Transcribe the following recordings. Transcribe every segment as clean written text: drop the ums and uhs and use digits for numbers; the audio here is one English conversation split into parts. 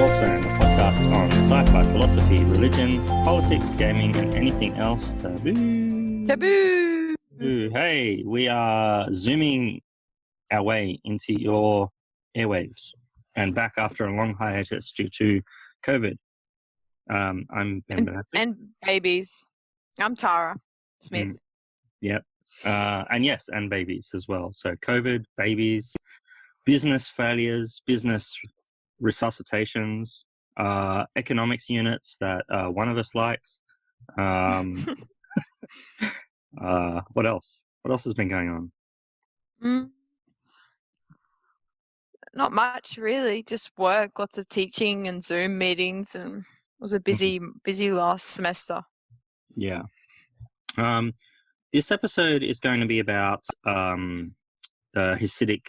Talk Zone, a podcast on sci-fi, philosophy, religion, politics, gaming, and anything else taboo. Taboo! Hey, we are zooming our way into your airwaves and back after a long hiatus due to COVID. I'm Ben Banasik. And babies. I'm Tara Smith. Yep. And babies as well. So COVID, babies, business failures, business resuscitations, economics units that one of us likes. What else? What else has been going on? Not much, really. Just work, lots of teaching and Zoom meetings, and it was a busy last semester. Yeah. This episode is going to be about the Hasidic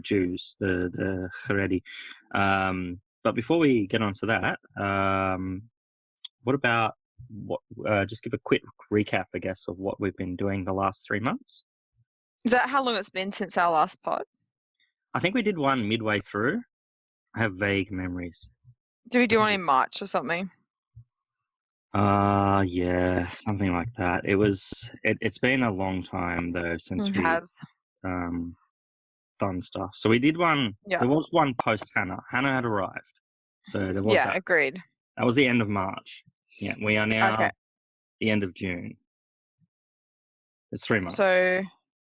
Jews, the Haredi. But before we get on to that, just give a quick recap, I guess, of what we've been doing the last 3 months. Is that how long it's been since our last pod? I think we did one midway through. I have vague memories. Did we do one in March or something? Yeah, something like that. It's been a long time though since we've done stuff. So we did one. Yeah. There was one post Hannah. Hannah had arrived. So there was that. Agreed. That was the end of March. Yeah, we are now the end of June. It's 3 months. So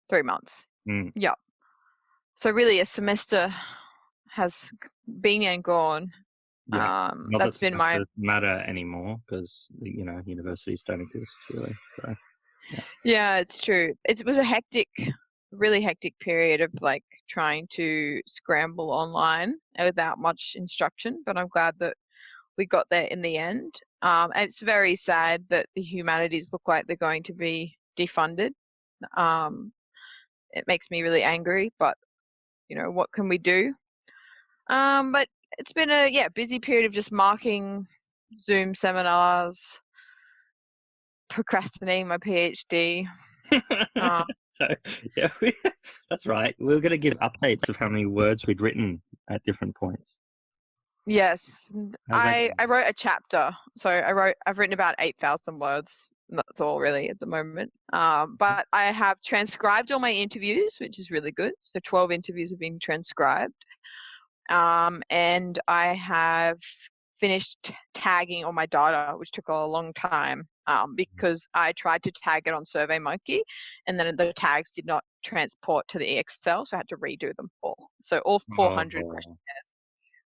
3 months. Yeah. So really a semester has been and gone. Yeah. That's been my doesn't matter anymore because universities don't exist really. So yeah, it's true. It was a really hectic period of like trying to scramble online without much instruction, but I'm glad that we got there in the end. And it's very sad that the humanities look like they're going to be defunded. It makes me really angry, but what can we do? But it's been a busy period of just marking Zoom seminars, procrastinating my PhD. That's right. We were going to give updates of how many words we'd written at different points. Yes, I wrote a chapter. So I've written about 8,000 words. That's all really at the moment. But I have transcribed all my interviews, which is really good. So 12 interviews have been transcribed. And I have finished tagging all my data, which took a long time because I tried to tag it on SurveyMonkey, and then the tags did not transport to the Excel, so I had to redo them all. So all 400 questionnaires.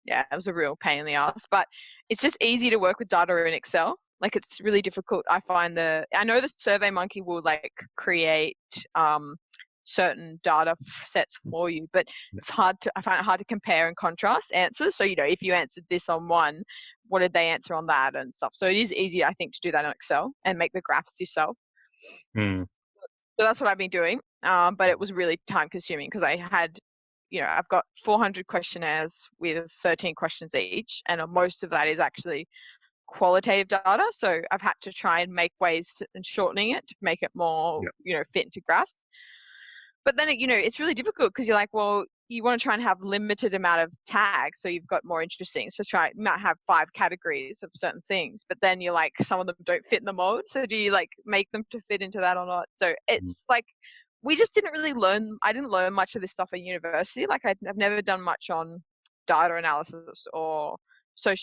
Yeah, it was a real pain in the ass, but it's just easy to work with data in Excel. Like it's really difficult. I know the SurveyMonkey will like create certain data sets for you, but I find it hard to compare and contrast answers. So, if you answered this on one, what did they answer on that and stuff? So it is easy, I think, to do that on Excel and make the graphs yourself. So that's what I've been doing. But it was really time consuming because I had, I've got 400 questionnaires with 13 questions each, and most of that is actually qualitative data. So I've had to try and make ways and shortening it to make it more, fit into graphs. But then, it's really difficult because you're like, well, you want to try and have limited amount of tags, so you've got more interesting. So you might have 5 categories of certain things, but then you're like, some of them don't fit in the mold. So do you like make them to fit into that or not? So it's like, we just didn't really I didn't learn much of this stuff at university. Like I've never done much on data analysis or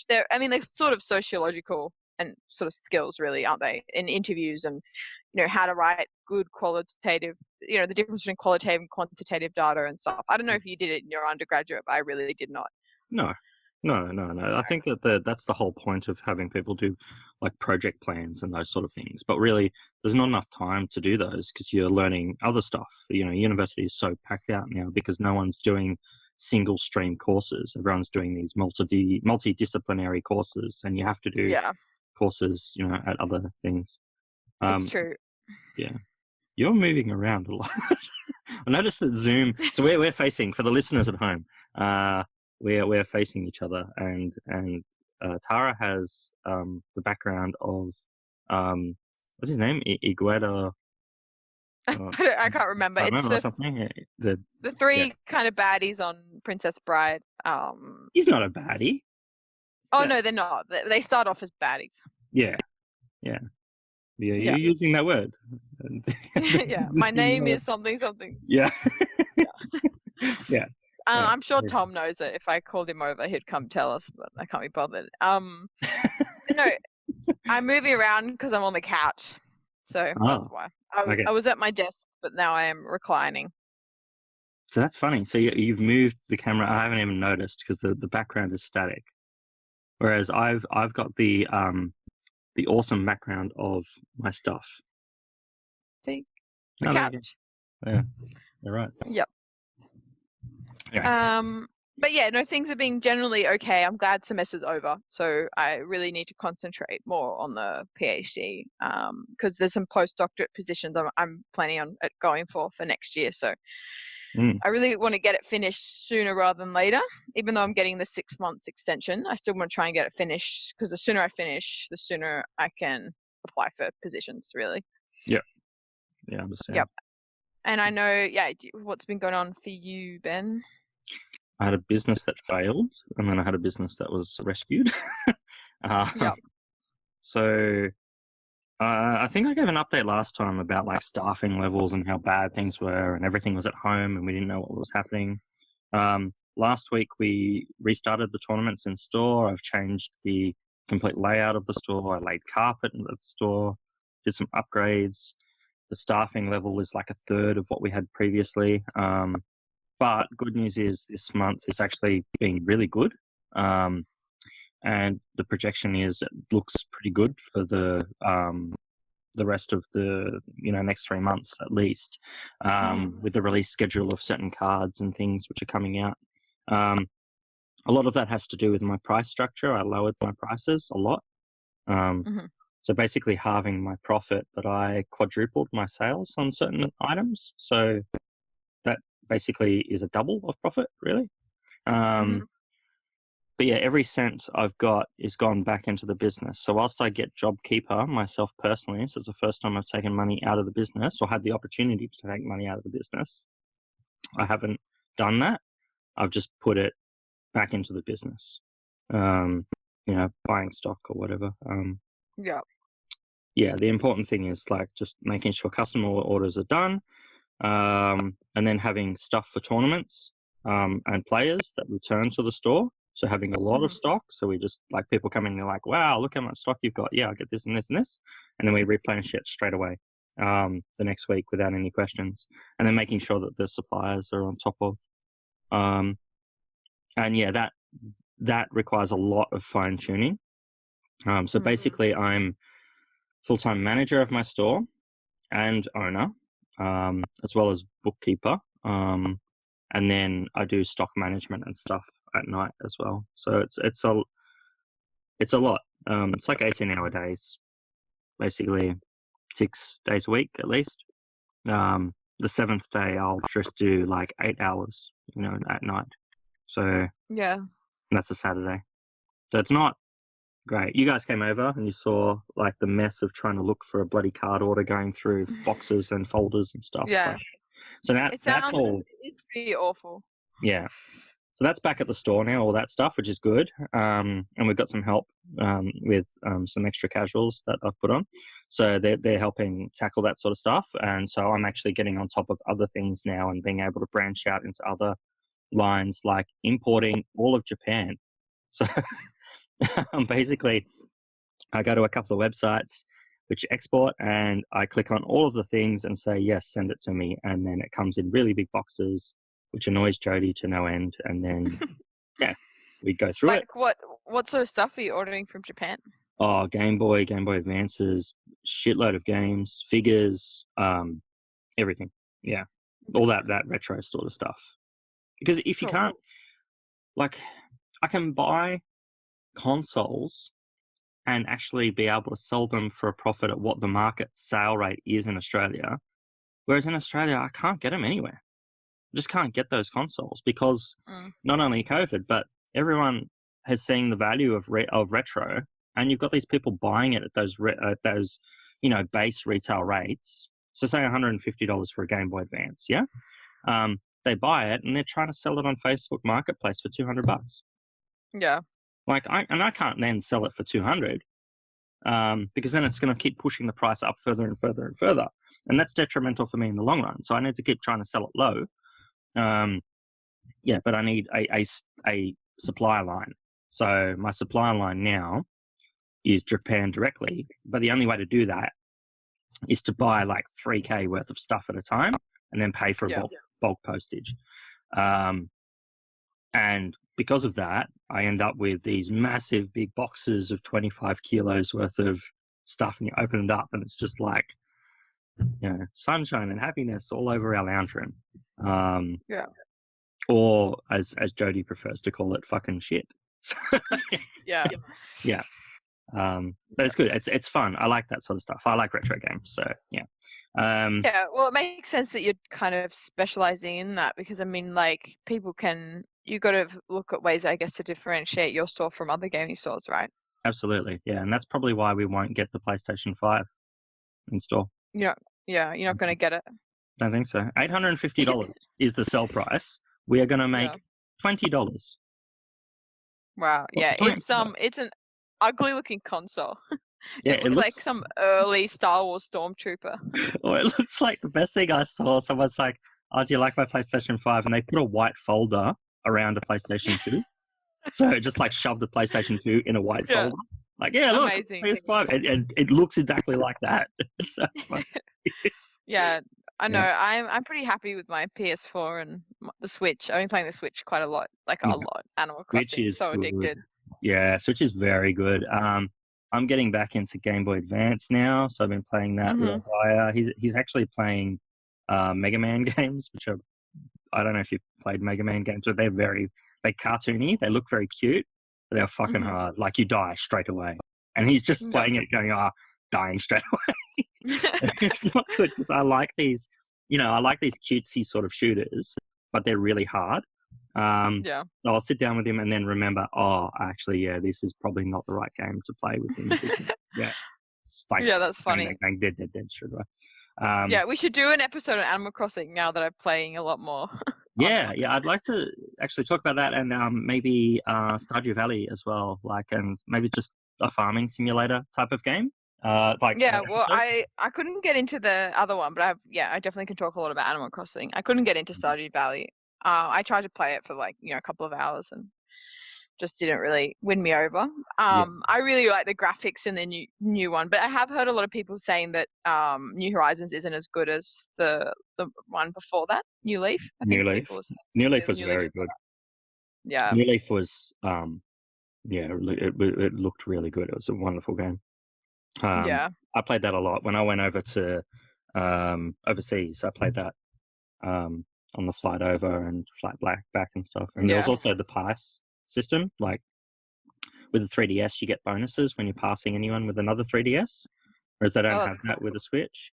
they're sort of sociological and sort of skills really, aren't they, in interviews and how to write good qualitative, the difference between qualitative and quantitative data and stuff. I don't know if you did it in your undergraduate, but I really did not. No. I think that's the whole point of having people do like project plans and those sort of things. But really, there's not enough time to do those because you're learning other stuff. University is so packed out now because no one's doing single stream courses. Everyone's doing these multidisciplinary courses, and you have to do courses, at other things. It's true. Yeah. You're moving around a lot. I noticed that Zoom. So we're facing, for the listeners at home, we're facing each other, and Tara has the background of what's his name, Igueda. I can't remember. The 3 kind of baddies on Princess Bride. He's not a baddie. Oh Yeah. no, they're not. They start off as baddies. Yeah. Yeah. Yeah. Yeah. You're using that word. Yeah. My name is something something. Yeah. Yeah. I'm sure Yeah. Tom knows it. If I called him over, he'd come tell us, but I can't be bothered. But no, I'm moving around because I'm on the couch, so that's Oh, why. okay. I was at my desk, but now I am reclining. So that's funny. So you've moved the camera. I haven't even noticed because the background is static. Whereas I've got the awesome background of my stuff. See, the Oh, there you go. couch. Yeah, you're right. Yep. Anyway. But yeah, no, things are being generally okay. I'm glad semester's over, so I really need to concentrate more on the PhD because there's some postdoctorate positions I'm planning on going for next year. So I really want to get it finished sooner rather than later. Even though I'm getting the 6 months extension, I still want to try and get it finished because the sooner I finish, the sooner I can apply for positions. Really. Yeah. Yeah, I understand. Yep. And I know, yeah, what's been going on for you, Ben? I had a business that failed, and then I had a business that was rescued. Yep. So I think I gave an update last time about like staffing levels and how bad things were, and everything was at home, and we didn't know what was happening. Last week we restarted the tournaments in store. I've changed the complete layout of the store. I laid carpet in the store, did some upgrades. The staffing level is like a third of what we had previously. But good news is this month is actually been really good. And the projection is it looks pretty good for the rest of the next 3 months at least, with the release schedule of certain cards and things which are coming out. A lot of that has to do with my price structure. I lowered my prices a lot. So basically halving my profit, but I quadrupled my sales on certain items. So that basically is a double of profit, really. But yeah, every cent I've got is gone back into the business. So whilst I get JobKeeper myself personally, so it's the first time I've taken money out of the business or had the opportunity to take money out of the business, I haven't done that. I've just put it back into the business, buying stock or whatever. Yeah. Yeah, the important thing is like just making sure customer orders are done, and then having stuff for tournaments and players that return to the store. So having a lot of stock. So we just like people coming in, they're like, wow, look how much stock you've got. Yeah, I get this and this and this. And then we replenish it straight away the next week without any questions. And then making sure that the suppliers are on top of. And yeah, that requires a lot of fine tuning. So basically I'm full-time manager of my store and owner, as well as bookkeeper. And then I do stock management and stuff at night as well. So it's a lot. It's like 18-hour days, basically 6 days a week at least. The seventh day I'll just do like 8 hours, at night. So yeah, that's a Saturday. So it's not great. You guys came over and you saw like the mess of trying to look for a bloody card order going through boxes and folders and stuff. yeah. So that's all. It's pretty awful. Yeah. So that's back at the store now, all that stuff, which is good. And we've got some help with some extra casuals that I've put on. So they're helping tackle that sort of stuff. And so I'm actually getting on top of other things now and being able to branch out into other lines like importing all of Japan. So basically, I go to a couple of websites which export and I click on all of the things and say, yes, send it to me. And then it comes in really big boxes, which annoys Jody to no end. And then, yeah, we go through it. What sort of stuff are you ordering from Japan? Oh, Game Boy Advances, shitload of games, figures, everything. Yeah, all that retro sort of stuff. Because if you can't, like, I can buy consoles and actually be able to sell them for a profit at what the market sale rate is in Australia. Whereas in Australia, I can't get them anywhere. I just can't get those consoles because not only COVID, but everyone has seen the value of retro, and you've got these people buying it at those base retail rates. So say $150 for a Game Boy Advance, yeah. They buy it and they're trying to sell it on Facebook Marketplace for $200. Yeah. Like, I can't then sell it for 200, because then it's going to keep pushing the price up further and further and further, and that's detrimental for me in the long run. So I need to keep trying to sell it low. Yeah, but I need a supply line. So my supply line now is Japan directly, but the only way to do that is to buy like 3K worth of stuff at a time and then pay for bulk postage. And because of that, I end up with these massive big boxes of 25 kilos worth of stuff, and you open it up and it's just like, sunshine and happiness all over our lounge room. Or as Jody prefers to call it, fucking shit. Yeah. But it's good. It's fun. I like that sort of stuff. I like retro games. So yeah. Well, it makes sense that you're kind of specializing in that, because I mean, like, you got to look at ways, I guess, to differentiate your store from other gaming stores, right? Absolutely. Yeah. And that's probably why we won't get the PlayStation 5 in store. You're not going to get it. Don't think so. $850 is the sell price. We are going to make $20. Wow. Yeah. It's an ugly looking console. Yeah, it looks like some early Star Wars Stormtrooper. Oh, it looks like the best thing I saw. Someone's like, "Oh, do you like my PlayStation 5?" And they put a white folder around a PlayStation 2. So it just like shoved the PlayStation 2 in a white folder. Like, yeah, look, PS5, and it looks exactly like that. It's so funny. Yeah, I know. Yeah. I'm pretty happy with my PS4 and the Switch. I've been playing the Switch quite a lot, a lot. Animal Crossing, so good. Addicted. Yeah, Switch is very good. I'm getting back into Game Boy Advance now, so I've been playing that with Isaiah. He's actually playing Mega Man games, which are, I don't know if you've played Mega Man games, but they're cartoony. They look very cute, but they're fucking hard. Like, you die straight away. And he's just playing it going, dying straight away. It's not good, because I like these cutesy sort of shooters, but they're really hard. So I'll sit down with him and then remember, this is probably not the right game to play with him. It's like, that's funny. Bang, dead, straight away. We should do an episode on Animal Crossing now that I'm playing a lot more. I'd like to actually talk about that, and maybe Stardew Valley as well, and maybe just a farming simulator type of game. I couldn't get into the other one, but I definitely can talk a lot about Animal Crossing. I couldn't get into Stardew Valley. I tried to play it for a couple of hours and just didn't really win me over. I really like the graphics in the new one, but I have heard a lot of people saying that New Horizons isn't as good as the one before that, New Leaf. New Leaf was very good. Yeah. New Leaf was it looked really good. It was a wonderful game. I played that a lot when I went over to overseas. I played that on the flight over and flight back and stuff. And there was also the pass system. Like, with the 3DS, you get bonuses when you're passing anyone with another 3DS, whereas they don't have that with a Switch.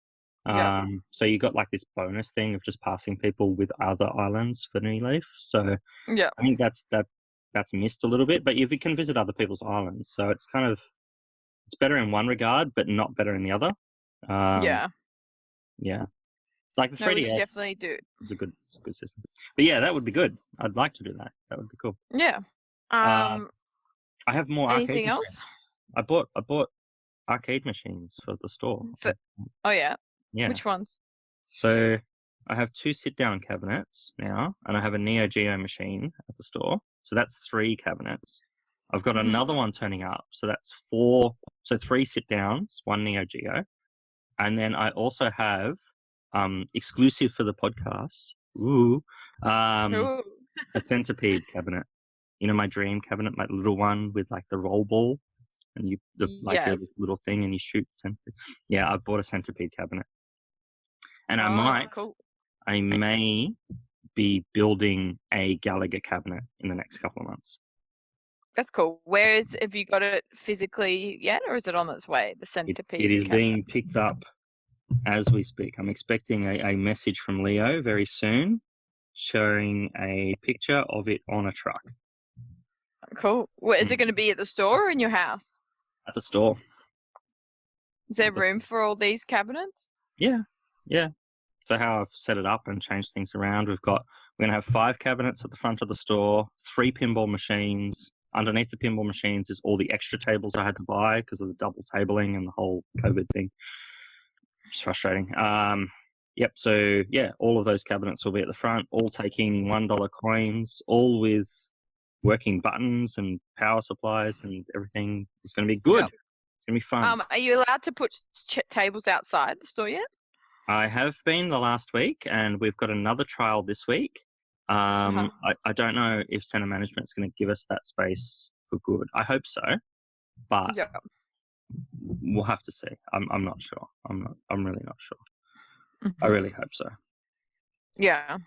So you got like this bonus thing of just passing people with other islands for New Leaf. So I think that's missed a little bit, but you can visit other people's islands. So it's kind of, it's better in one regard, but not better in the other. Like the 3DS, we should definitely do. It's a good system. But yeah, that would be good. I'd like to do that. That would be cool. Yeah. I have more anything arcade else? Machines. I bought arcade machines for the store. Yeah. Which ones? So I have 2 sit-down cabinets now, and I have a Neo Geo machine at the store. So that's 3 cabinets. I've got another one turning up, so that's 4. So 3 sit-downs, 1 Neo Geo, and then I also have exclusive for the podcast. A centipede cabinet. You know, my dream cabinet, my little one with like the roll ball, and a little thing, and you shoot centipede. Yeah, I bought a centipede cabinet, and I may be building a Gallagher cabinet in the next couple of months. That's cool. Have you got it physically yet, or is it on its way? The centipede. It is being picked up as we speak. I'm expecting a message from Leo very soon, showing a picture of it on a truck. Cool. Is it going to be at the store or in your house? At the store. Is there room for all these cabinets? Yeah. So how I've set it up and changed things around, we're going to have 5 cabinets at the front of the store, 3 pinball machines, underneath the pinball machines is all the extra tables I had to buy because of the double tabling and the whole COVID thing. It's frustrating. Yep. So yeah, all of those cabinets will be at the front, all taking $1 coins, all with working buttons and power supplies and everything. It's going to be good. Yep. It's going to be fun. Are you allowed to put tables outside the store yet? I have been the last week, and we've got another trial this week. I don't know if Centre Management's going to give us that space for good. I hope so, but Yep. we'll have to see. I'm not sure. I'm really not sure. Mm-hmm. I really hope so. Yeah.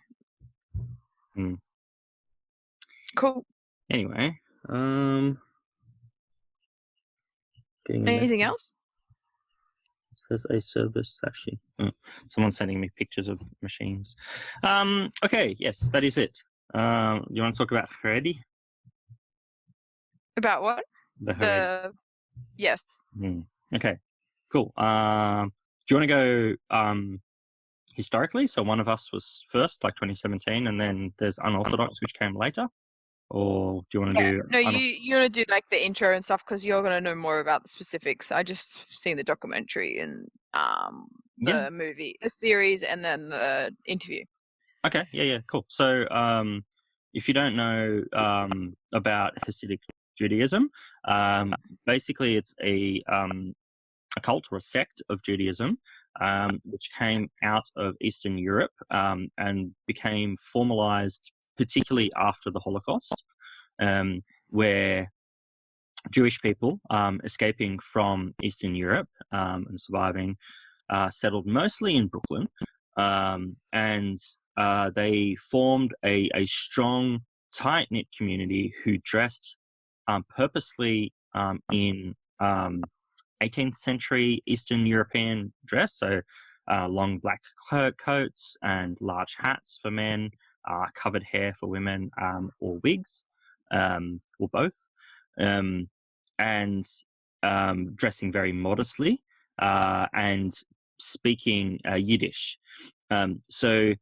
Cool. Anyway, anything else? Says a service actually. Someone's sending me pictures of machines. Okay, yes, that is it. You want to talk about Haredi? About what? Yes. Okay, cool. Do you want to go historically? So one of us was first, like 2017, and then there's Unorthodox, which came later. Or do you want to do? No, you want to do like the intro and stuff because you're going to know more about the specifics. I just seen the documentary and the movie, the series, and then the interview. Okay, yeah, cool. So if you don't know about Hasidic Judaism, basically it's a cult or a sect of Judaism which came out of Eastern Europe and became formalized particularly after the Holocaust, where Jewish people escaping from Eastern Europe and surviving settled mostly in Brooklyn, and they formed a strong, tight-knit community who dressed purposely in 18th century Eastern European dress, so long black coats and large hats for men, covered hair for women, or wigs, or both, and dressing very modestly and speaking Yiddish. So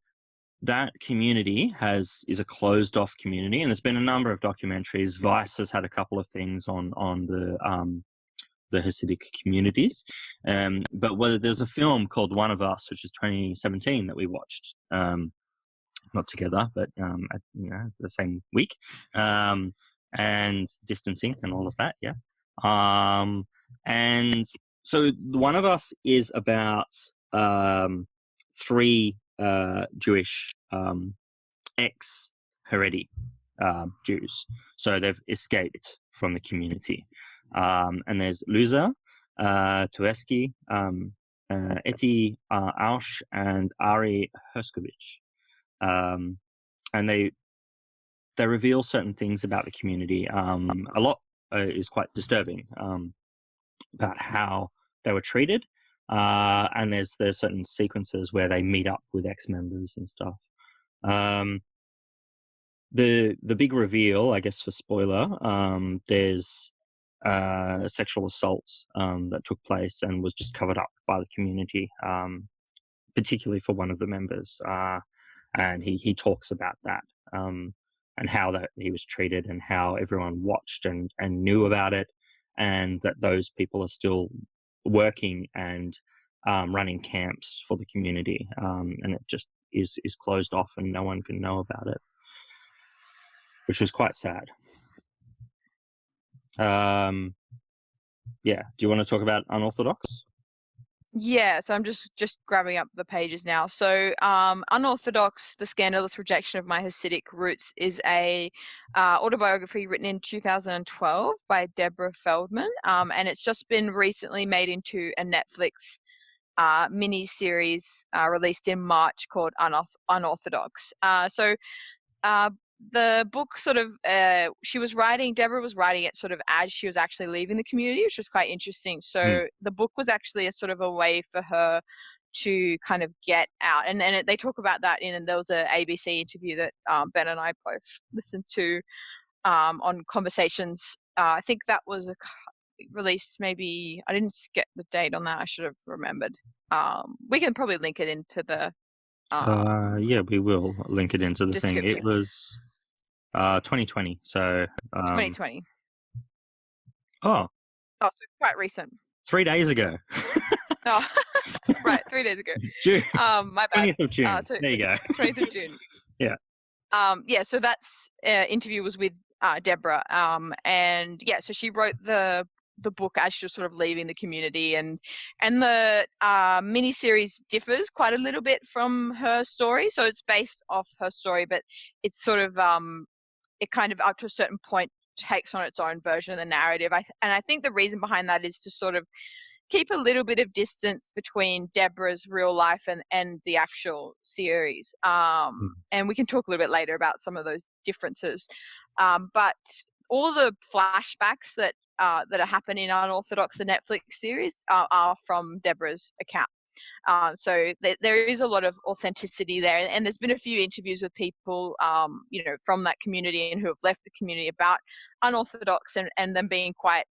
that community is a closed off community, and there's been a number of documentaries. Vice has had a couple of things on the Hasidic communities, but whether there's a film called One of Us, which is 2017 that we watched, not together, but at, the same week, and distancing and all of that, and so One of Us is about 3 Jewish ex-Haredi Jews. So they've escaped from the community. And there's Luza, Tueski, Eti Ausch, and Ari Herskovich. And they reveal certain things about the community. A lot is quite disturbing about how they were treated. And there's certain sequences where they meet up with ex-members and stuff. The big reveal, I guess, for spoiler, there's sexual assault that took place and was just covered up by the community, particularly for one of the members. And he talks about that and how that he was treated and how everyone watched and knew about it, and that those people are still working and running camps for the community, and it just is closed off and no one can know about it, which was quite sad. Do you want to talk about Unorthodox? Yeah, so I'm just grabbing up the pages now. So Unorthodox, The Scandalous Rejection of My Hasidic Roots is a autobiography written in 2012 by Deborah Feldman, and it's just been recently made into a Netflix mini-series released in March called Unorthodox. The book sort of, Deborah was writing it sort of as she was actually leaving the community, which was quite interesting. So the book was actually a sort of a way for her to kind of get out. And they talk about that and there was an ABC interview that Ben and I both listened to on Conversations. I think that was released maybe, I didn't get the date on that. I should have remembered. We can probably link it into the we will link it into the thing. It was 2020, so 2020. Oh, Oh, so quite recent. 3 days ago. Oh, right, 3 days ago. June, My bad. 20th of June. So There you go. 20th of June. Yeah. Yeah, so that's interview was with Deborah. And yeah, so she wrote the book as she was sort of leaving the community, and the mini series differs quite a little bit from her story. So it's based off her story, but it's sort of it kind of up to a certain point takes on its own version of the narrative. And I think the reason behind that is to sort of keep a little bit of distance between Deborah's real life and the actual series. Mm. And we can talk a little bit later about some of those differences. But all the flashbacks that are happening in Unorthodox, the Netflix series, are from Deborah's account. So there is a lot of authenticity there, and there's been a few interviews with people, from that community and who have left the community about Unorthodox, and them being quite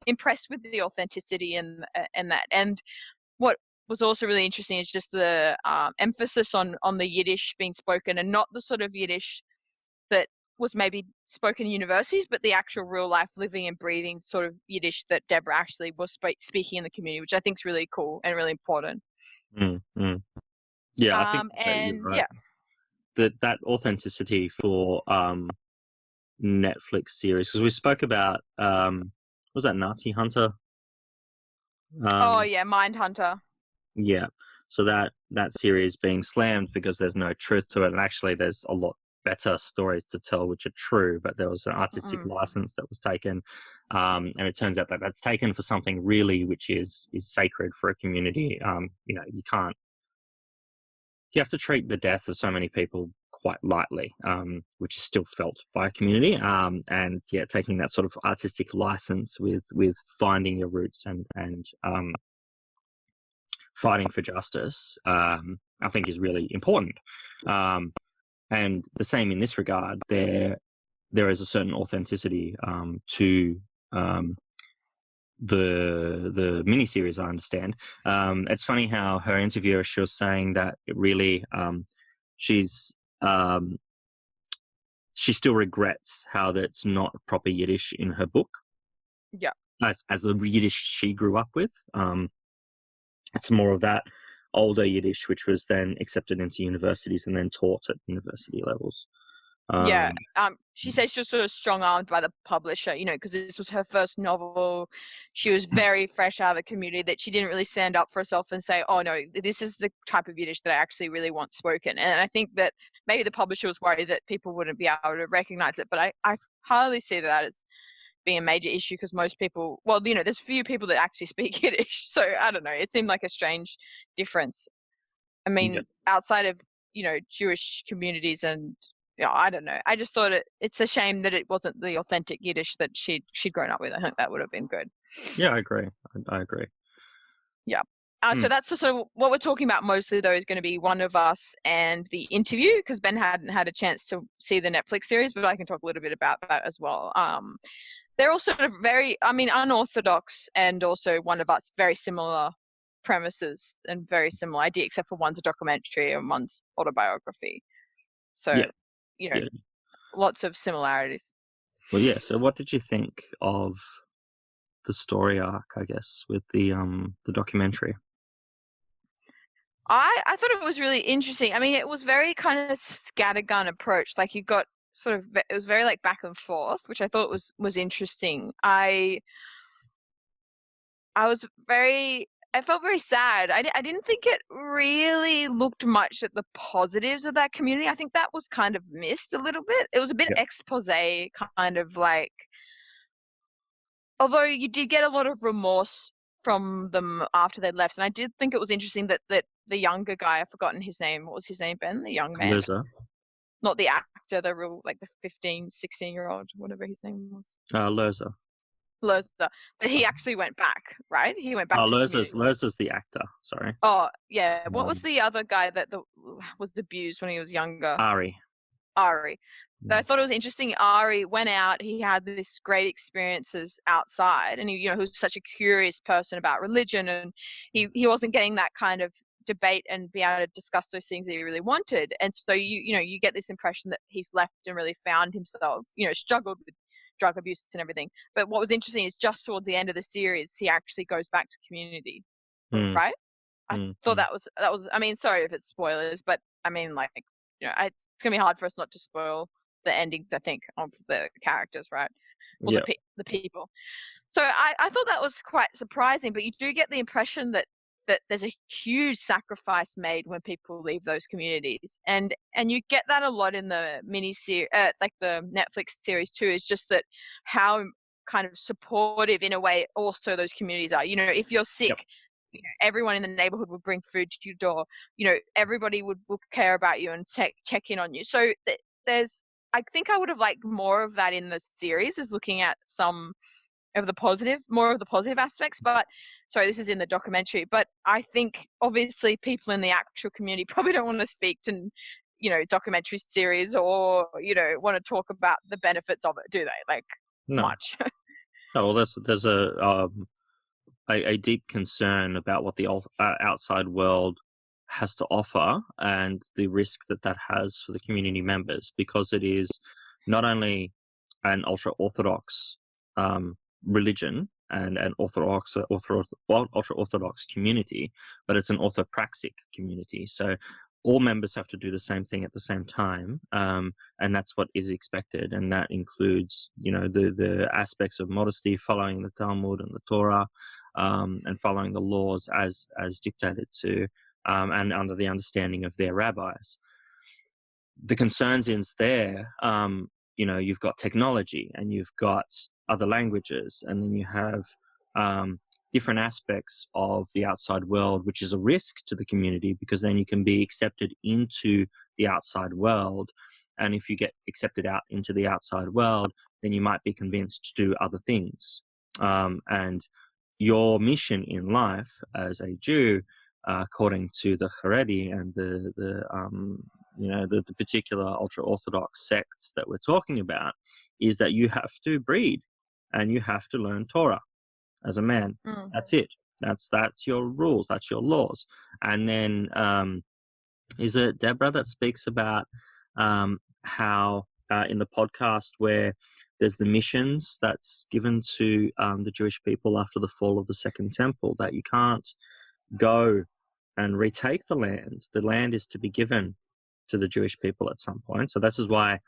impressed with the authenticity and that. And what was also really interesting is just the emphasis on the Yiddish being spoken, and not the sort of Yiddish that was maybe spoken in universities, but the actual real life living and breathing sort of Yiddish that Deborah actually was speaking in the community, which I think is really cool and really important. Mm, mm. Yeah, I think that you're And right. yeah. That authenticity for Netflix series, because we spoke about was that Nazi Hunter? Oh Um, yeah, Mindhunter. yeah. So that series being slammed because there's no truth to it, and actually there's a lot better stories to tell which are true, but there was an artistic Mm. license that was taken, and it turns out that that's taken for something really which is sacred for a community. You have to treat the death of so many people quite lightly, which is still felt by a community. And yeah, taking that sort of artistic license with finding your roots and fighting for justice, I think is really important. And the same in this regard, there is a certain authenticity to the miniseries. I understand. It's funny how her interviewer, she was saying that it really she's um, she still regrets how that's not proper Yiddish in her book, Yeah. as the Yiddish she grew up with. It's more of that older Yiddish, which was then accepted into universities and then taught at university levels. Yeah. Um, She says she was sort of strong-armed by the publisher, because this was her first novel. She was very fresh out of the community, that she didn't really stand up for herself and say, oh no, this is the type of Yiddish that I actually really want spoken. And I think that maybe the publisher was worried that people wouldn't be able to recognize it, but I hardly see that as being a major issue, because most people, well, there's few people that actually speak Yiddish. So I don't know. It seemed like a strange difference. I yeah, mean, outside of, Jewish communities, and I don't know. I just thought it's a shame that it wasn't the authentic Yiddish that she'd grown up with. I think that would have been good. yeah, I agree. I agree. Yeah. Hmm. So that's the sort of what we're talking about mostly, though, is going to be One of Us and the interview, because Ben hadn't had a chance to see the Netflix series, but I can talk a little bit about that as well. They're all sort of unorthodox, and also One of Us, very similar premises and very similar idea, except for one's a documentary and one's autobiography. So, Yeah, you know, yeah. lots of similarities. Well, yeah. So, what did you think of the story arc? I guess with the documentary. I thought it was really interesting. I mean, it was very kind of scattergun approach. Like you got sort of, it was very like back and forth, which I thought was interesting. I was very, I felt very sad. I didn't think it really looked much at the positives of that community. I think that was kind of missed a little bit. It was a bit Yeah, expose, kind of like, although you did get a lot of remorse from them after they left. And I did think it was interesting that the younger guy, I've forgotten his name. What was his name, Ben? The young man? Liza, Not the actor, the real, like the 15, 16-year-old, whatever his name was. Liza. Loza. But he actually went back, right? He went back Oh, to the community. Liza's the actor. Sorry, Oh, yeah. What was um, the other guy that was abused when he was younger? Ari. Ari. I Mm. thought it was interesting. Ari went out. He had this great experiences outside, and he was such a curious person about religion, and he wasn't getting that kind of debate and be able to discuss those things that he really wanted. And so you get this impression that he's left and really found himself. Struggled with drug abuse and everything. But what was interesting is just towards the end of the series, he actually goes back to community, Mm, right? I thought mm. that was. I mean, sorry if it's spoilers, but I mean, like, it's gonna be hard for us not to spoil the endings, I think, of the characters, right? Or Yeah. the people. So I thought that was quite surprising, but you do get the impression that there's a huge sacrifice made when people leave those communities, and you get that a lot in the mini series, like the Netflix series too. Is just that how kind of supportive in a way also those communities are. If you're sick, Yep. everyone in the neighborhood would bring food to your door. Everybody would care about you and check in on you. So there's, I think I would have liked more of that in the series, is looking at more of the positive aspects. But sorry, this is in the documentary, but I think obviously people in the actual community probably don't want to speak to documentary series, or want to talk about the benefits of it, do they? Like, No. much. Oh, well, there's a deep concern about what the outside world has to offer and the risk that has for the community members, because it is not only an ultra orthodox religion and an ultra orthodox community, but it's an orthopraxic community. So all members have to do the same thing at the same time, and that's what is expected, and that includes the aspects of modesty, following the Talmud and the Torah, and following the laws as dictated to, and under the understanding of their rabbis. The concerns is there. You've got technology, and you've got other languages, and then you have different aspects of the outside world, which is a risk to the community, because then you can be accepted into the outside world. And if you get accepted out into the outside world, then you might be convinced to do other things. And your mission in life as a Jew, according to the Haredi and the particular ultra-Orthodox sects that we're talking about, is that you have to breed and you have to learn Torah as a man. Mm. That's it. That's your rules. That's your laws. And then is it Deborah that speaks about how in the podcast where there's the missions that's given to the Jewish people after the fall of the Second Temple, that you can't go and retake the land. The land is to be given to the Jewish people at some point. So this is why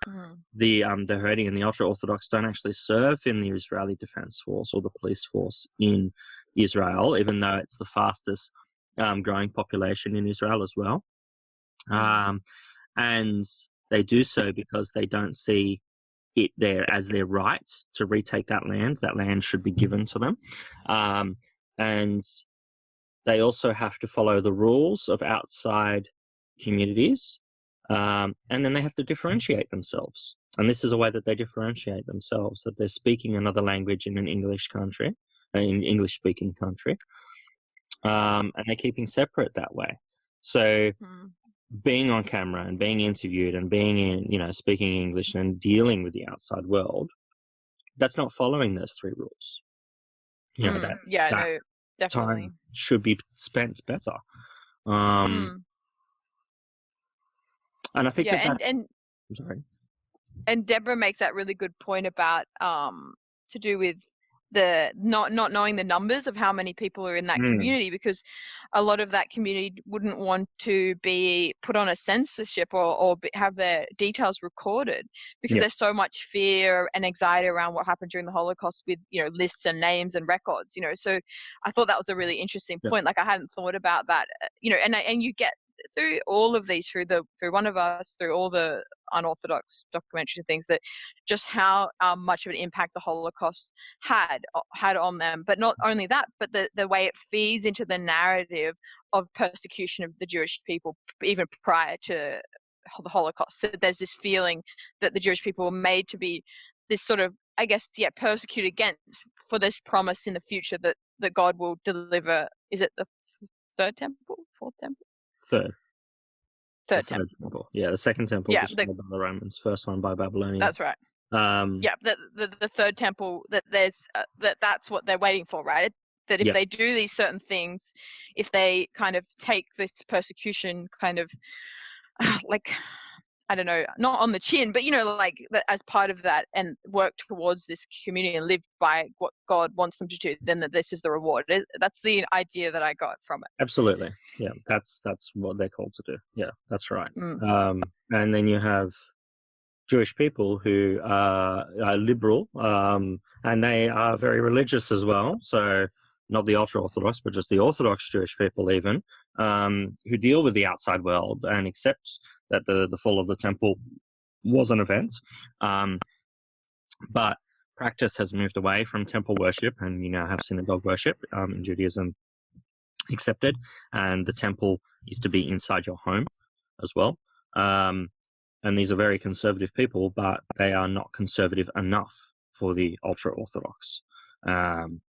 the Haredi and the Ultra-Orthodox don't actually serve in the Israeli Defense Force or the police force in Israel, even though it's the fastest growing population in Israel as well. And they do so because they don't see it there as their right to retake that land. That land should be given to them. And they also have to follow the rules of outside communities. And then they have to differentiate themselves. And this is a way that they differentiate themselves, that they're speaking another language in an English country, in English-speaking country, and they're keeping separate that way. So being on camera and being interviewed and being in, speaking English and dealing with the outside world, that's not following those three rules. No, definitely. Time should be spent better. And I think I'm sorry. And Deborah makes that really good point about to do with the not knowing the numbers of how many people are in that community, because a lot of that community wouldn't want to be put on a censorship or have their details recorded, because there's so much fear and anxiety around what happened during the Holocaust with lists and names and records. So I thought that was a really interesting point. Like, I hadn't thought about that. And you get through all of these, through One of Us, through all the unorthodox documentaries and things, that just how much of an impact the Holocaust had on them. But not only that, but the way it feeds into the narrative of persecution of the Jewish people even prior to the Holocaust. That there's this feeling that the Jewish people were made to be this sort of, I guess, persecuted against, for this promise in the future that God will deliver. Is it the fourth temple? Third temple. Yeah, the second temple destroyed by the Romans, first one by Babylonia. That's right. The third temple, that there's that's what they're waiting for, right? That if they do these certain things, if they kind of take this persecution kind of like I don't know, not on the chin, but, like as part of that, and work towards this community and live by what God wants them to do, then this is the reward. That's the idea that I got from it. Absolutely. Yeah, that's what they're called to do. Yeah, that's right. Mm. And then you have Jewish people who are liberal, and they are very religious as well. So not the ultra Orthodox, but just the Orthodox Jewish people even, who deal with the outside world and accept that the fall of the temple was an event. But practice has moved away from temple worship, and you now have synagogue worship in Judaism accepted, and the temple is to be inside your home as well. And these are very conservative people, but they are not conservative enough for the ultra Orthodox.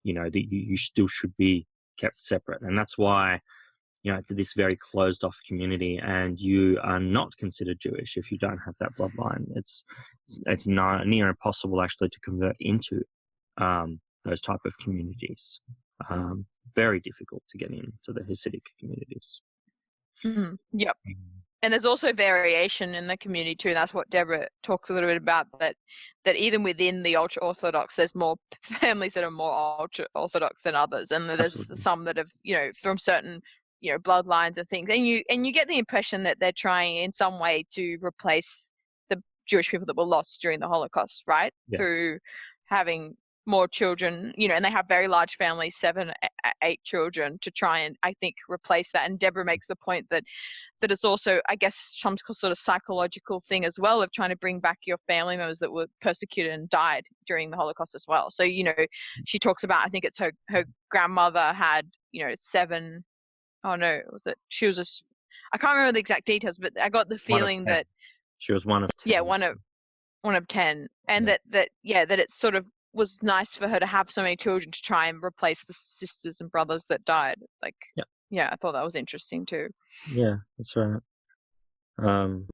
You still should be kept separate, and that's why it's this very closed off community, and you are not considered Jewish if you don't have that bloodline. It's not near impossible actually to convert into those type of communities. Very difficult to get into the Hasidic communities. Mm-hmm. Yep. And there's also variation in the community too. And that's what Deborah talks a little bit about, that even within the ultra Orthodox, there's more families that are more ultra Orthodox than others. And there's Absolutely. some that have, from certain, bloodlines and things. And you get the impression that they're trying in some way to replace the Jewish people that were lost during the Holocaust, right? Yes. Through having more children, and they have very large families, 7, 8 children, to try and, I think, replace that. And Deborah makes the point that it's also, I guess, some sort of psychological thing as well, of trying to bring back your family members that were persecuted and died during the Holocaust as well. So, she talks about, I think it's her grandmother had, 7, oh no, she was just, I can't remember the exact details, but I got the feeling that she was one of 10. Yeah, one of 10. And that it sort of was nice for her to have so many children to try and replace the sisters and brothers that died. Like, yeah, I thought that was interesting too. Yeah, that's right. And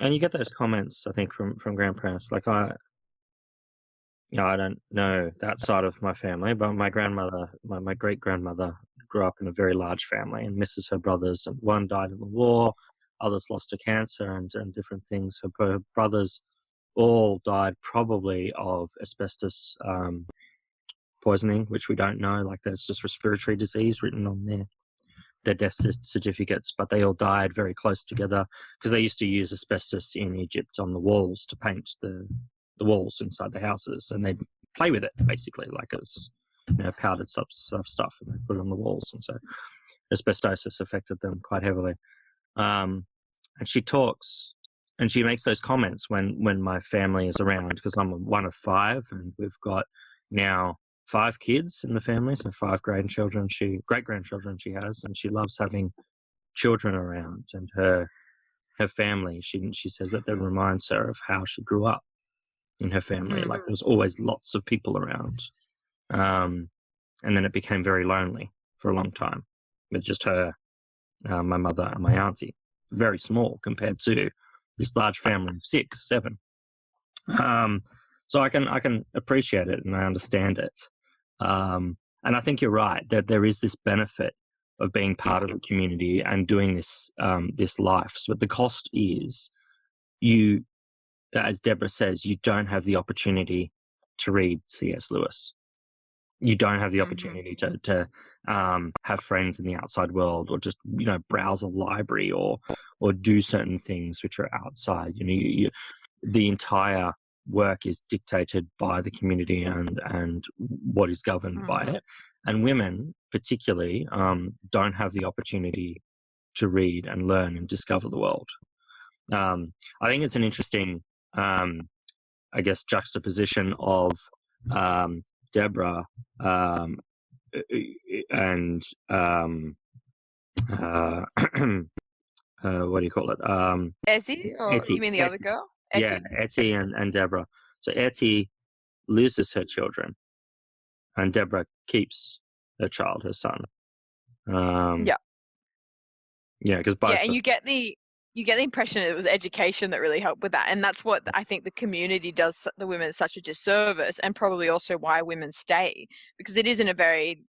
you get those comments, I think, from grandparents. Like, I don't know that side of my family, but my grandmother, my great grandmother, grew up in a very large family and misses her brothers. And one died in the war, others lost to cancer and different things. So her brothers all died probably of asbestos poisoning, which we don't know. Like, there's just respiratory disease written on their death certificates, but they all died very close together because they used to use asbestos in Egypt on the walls to paint the walls inside the houses, and they'd play with it basically like it was powdered stuff, and they put it on the walls, and so asbestosis affected them quite heavily. And she talks and she makes those comments when my family is around, because I'm one of 5 and we've got now 5 kids in the family, so 5 great grandchildren she has, and she loves having children around and her family. She says that reminds her of how she grew up in her family. Like, there was always lots of people around, and then it became very lonely for a long time with just her, my mother and my auntie. Very small compared to this large family of 6, 7. So I can appreciate it and I understand it. And I think you're right that there is this benefit of being part of the community and doing this life. But the cost is, you, as Deborah says, you don't have the opportunity to read C.S. Lewis. You don't have the opportunity to have friends in the outside world, or just browse a library or do certain things which are outside. The entire work is dictated by the community and what is governed by it. And women, particularly, don't have the opportunity to read and learn and discover the world. I think it's an interesting, I guess, juxtaposition of Deborah and what do you call it? Etty, or Etty. you mean the other girl? Etty. Yeah, Etty and Deborah. So Etty loses her children, and Deborah keeps her child, her son. Because both. Yeah, and you get the impression it was education that really helped with that, and that's what I think the community does the women such a disservice, and probably also why women stay, because it isn't a very,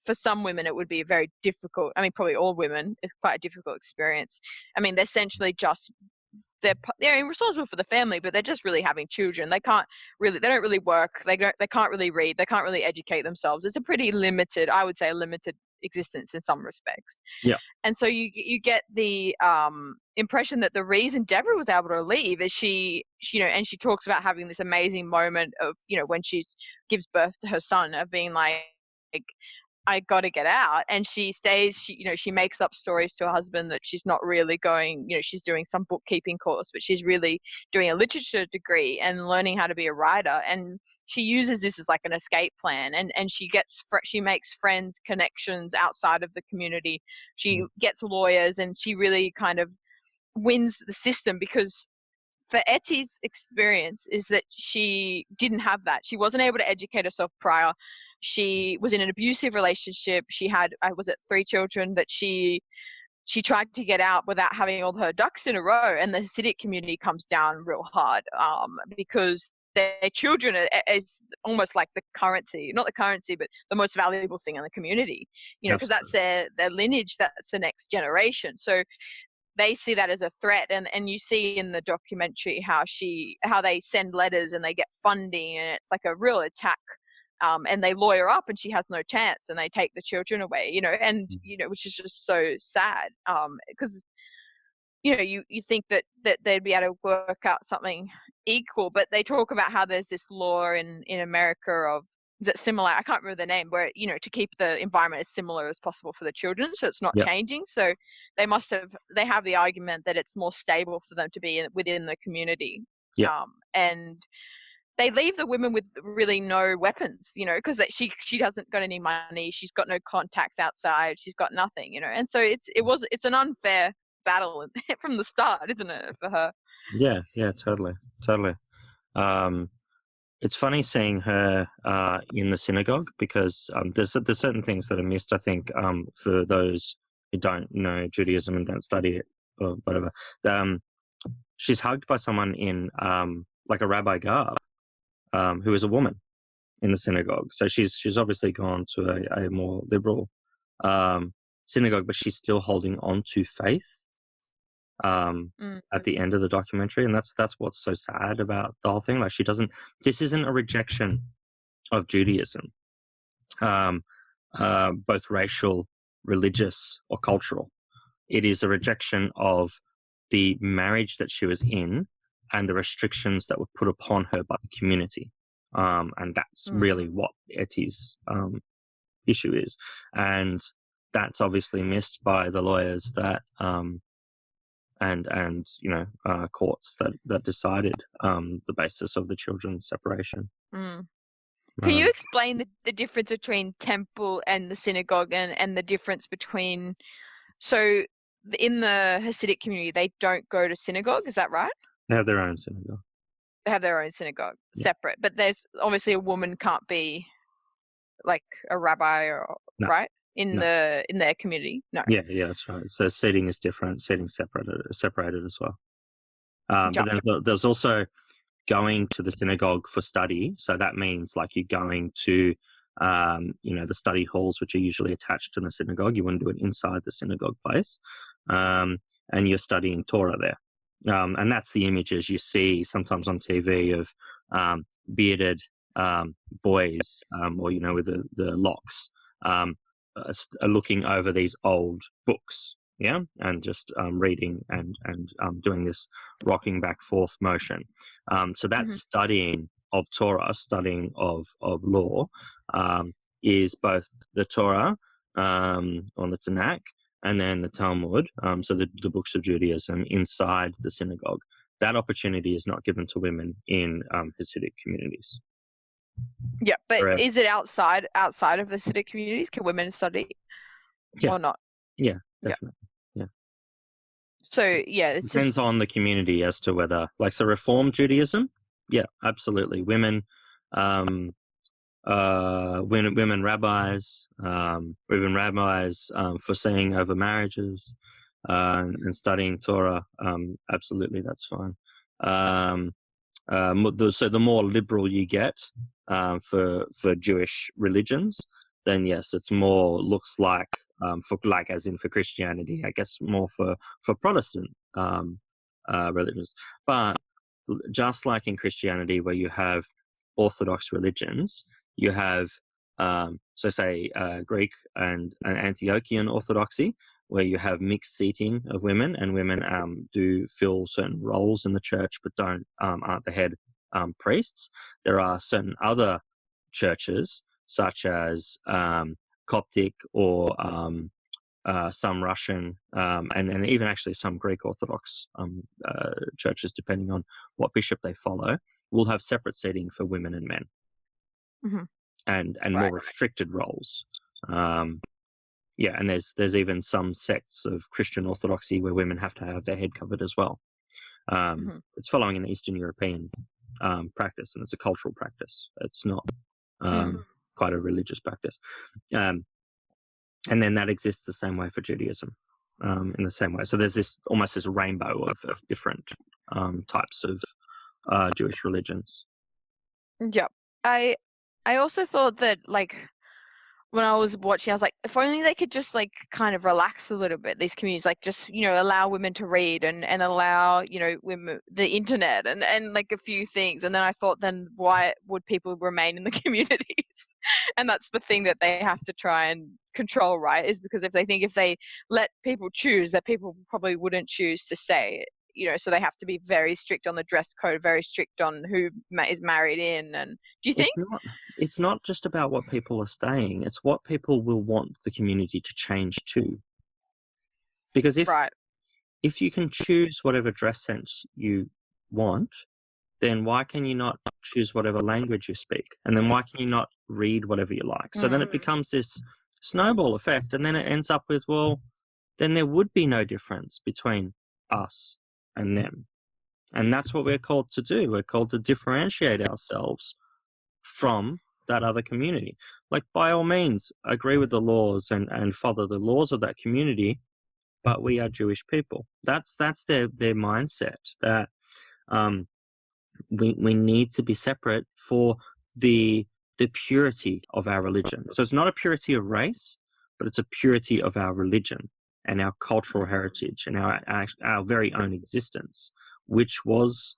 for some women it would be a very difficult, I mean probably all women, it's quite a difficult experience. I mean, they're essentially just they're responsible for the family, but they're just really having children. They don't really work. They can't really read. They can't really educate themselves. It's a pretty limited, I would say, a limited existence in some respects. Yeah. And so you get the impression that the reason Deborah was able to leave is she and she talks about having this amazing moment of, when she gives birth to her son, of being like I got to get out. And she stays, she makes up stories to her husband that she's not really going, she's doing some bookkeeping course, but she's really doing a literature degree and learning how to be a writer. And she uses this as like an escape plan. And she makes friends, connections outside of the community. She gets lawyers, and she really kind of wins the system, because for Etty's experience is that she didn't have that. She wasn't able to educate herself prior. She was in an abusive relationship. She had, was it 3 children that she tried to get out without having all her ducks in a row. And the Hasidic community comes down real hard, because their children is almost like the currency, not the currency, but the most valuable thing in the community, because that's their lineage, that's the next generation. So they see that as a threat. And you see in the documentary how they send letters and they get funding, and it's like a real attack. And they lawyer up, and she has no chance, and they take the children away, which is just so sad. Because, you think that they'd be able to work out something equal, but they talk about how there's this law in America of, is it similar? I can't remember the name, where, to keep the environment as similar as possible for the children, so it's not changing. So they have the argument that it's more stable for them to be within the community. And they leave the women with really no weapons, because she hasn't got any money, she's got no contacts outside, she's got nothing, and so it's an unfair battle from the start, isn't it, for her? Yeah, totally. It's funny seeing her in the synagogue, because there's certain things that are missed, I think, for those who don't know Judaism and don't study it or whatever. She's hugged by someone in like a rabbi garb, who is a woman in the synagogue. So she's obviously gone to a more liberal synagogue, but she's still holding on to faith at the end of the documentary. And that's what's so sad about the whole thing. Like, this isn't a rejection of Judaism, both racial, religious, or cultural. It is a rejection of the marriage that she was in and the restrictions that were put upon her by the community. And that's really what Etty's issue is. And that's obviously missed by the lawyers that and courts that decided the basis of the children's separation. Can you explain the difference between temple and the synagogue, and the difference between, so in the Hasidic community, they don't go to synagogue, is that right? They have their own synagogue. They have their own synagogue, separate. But there's obviously a woman can't be like a rabbi, right? In their community. No. Yeah, that's right. So seating is different. Seating separated as well. But then there's also going to the synagogue for study. So that means like you're going to the study halls, which are usually attached to the synagogue. You wouldn't do it inside the synagogue place. And you're studying Torah there. And that's the images you see sometimes on TV of bearded boys, or with the locks, looking over these old books, and just reading and doing this rocking back forth motion. So that's studying of Torah, studying of law, is both the Torah on the Tanakh, and then the Talmud, so the books of Judaism inside the synagogue. That opportunity is not given to women in Hasidic communities. Yeah, but is it outside of the Hasidic communities? Can women study or not? Yeah, definitely. Yeah. So it depends on the community as to whether, like, so Reformed Judaism, yeah, absolutely. Women rabbis for seeing over marriages and studying Torah, absolutely, that's fine. So the more liberal you get for Jewish religions, then yes, it's more looks like for Christianity, I guess more for Protestant religions. But just like in Christianity, where you have Orthodox religions, you have, Greek and Antiochian Orthodoxy, where you have mixed seating of women, and women do fill certain roles in the church but aren't the head priests. There are certain other churches, such as Coptic or some Russian, and even actually some Greek Orthodox churches, depending on what bishop they follow, will have separate seating for women and men, and more restricted roles. And there's even some sects of Christian Orthodoxy where women have to have their head covered as well. It's following an Eastern European practice, and it's a cultural practice. It's not quite a religious practice. And then that exists the same way for Judaism, in the same way. So there's almost this rainbow of different types of Jewish religions. Yeah. I also thought that, like, when I was watching, I was like, if only they could just, like, kind of relax a little bit, these communities, like, just, allow women to read and allow, women the internet and like a few things. And then I thought, then why would people remain in the communities? And that's the thing that they have to try and control, right? Is because if they let people choose, that people probably wouldn't choose to stay. So they have to be very strict on the dress code, very strict on who is married in. And do you think? It's not just about what people are staying. It's what people will want the community to change to. Because if you can choose whatever dress sense you want, then why can you not choose whatever language you speak? And then why can you not read whatever you like? So then it becomes this snowball effect, and then it ends up with, well, then there would be no difference between us and them. And that's what we're called to do. We're called to differentiate ourselves from that other community. Like, by all means, agree with the laws and follow the laws of that community, but we are Jewish people. That's their mindset, that we need to be separate for the purity of our religion. So it's not a purity of race, but it's a purity of our religion and our cultural heritage and our very own existence, which was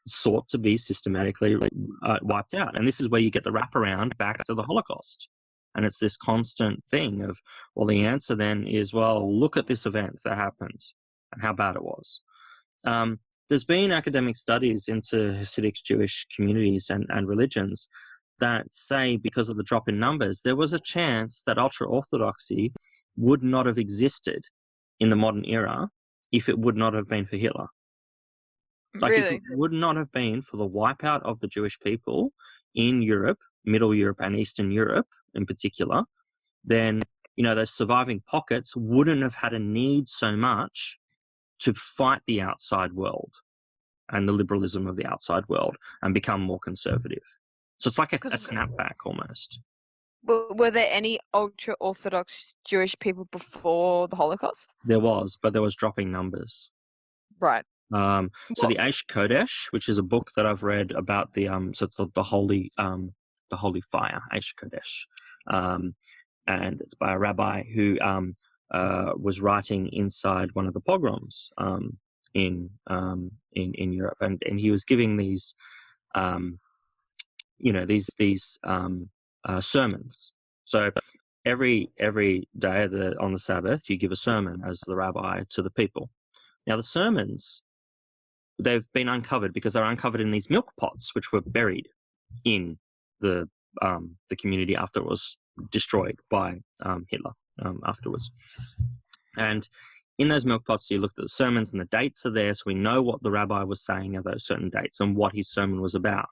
sought to be systematically wiped out. And this is where you get the wraparound back to the Holocaust. And it's this constant thing of, well, the answer then is, well, look at this event that happened and how bad it was. There's been academic studies into Hasidic Jewish communities and religions that say, because of the drop in numbers, there was a chance that Ultra Orthodoxy would not have existed in the modern era if it would not have been for Hitler. Like, really? if it would not have been for the wipeout of the Jewish people in Europe, Middle Europe and Eastern Europe in particular, then, those surviving pockets wouldn't have had a need so much to fight the outside world and the liberalism of the outside world and become more conservative. So it's like a snapback almost. Were there any ultra-Orthodox Jewish people before the Holocaust? There was, but there was dropping numbers. Right. So the Aish Kodesh, which is a book that I've read about so it's the holy fire, Aish Kodesh, and it's by a rabbi who was writing inside one of the pogroms in Europe, and he was giving these sermons. So every day on the Sabbath, you give a sermon as the rabbi to the people. Now the sermons, they've been uncovered because they're uncovered in these milk pots, which were buried in the community after it was destroyed by Hitler afterwards. And in those milk pots, you look at the sermons and the dates are there, so we know what the rabbi was saying at those certain dates and what his sermon was about.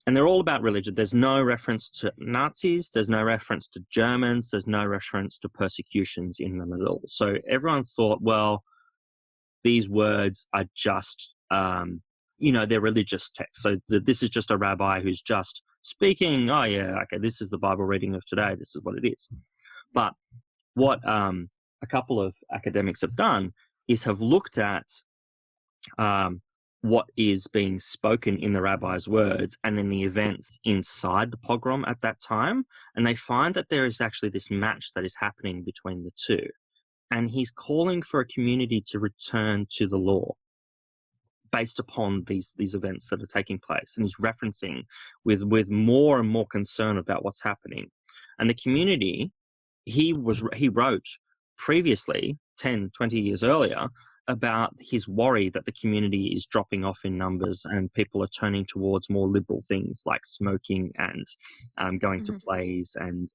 And they're all about religion. There's no reference to Nazis. There's no reference to Germans. There's no reference to persecutions in them at all. So everyone thought, well, these words are just, they're religious texts. So this is just a rabbi who's just speaking, oh yeah, okay, this is the Bible reading of today. This is what it is. But what a couple of academics have done is have looked at what is being spoken in the rabbi's words and then the events inside the pogrom at that time. And they find that there is actually this match that is happening between the two. And he's calling for a community to return to the law. based upon these events that are taking place, and he's referencing with more and more concern about what's happening. And the community, he wrote previously 10, 20 years earlier about his worry that the community is dropping off in numbers and people are turning towards more liberal things like smoking and going to plays and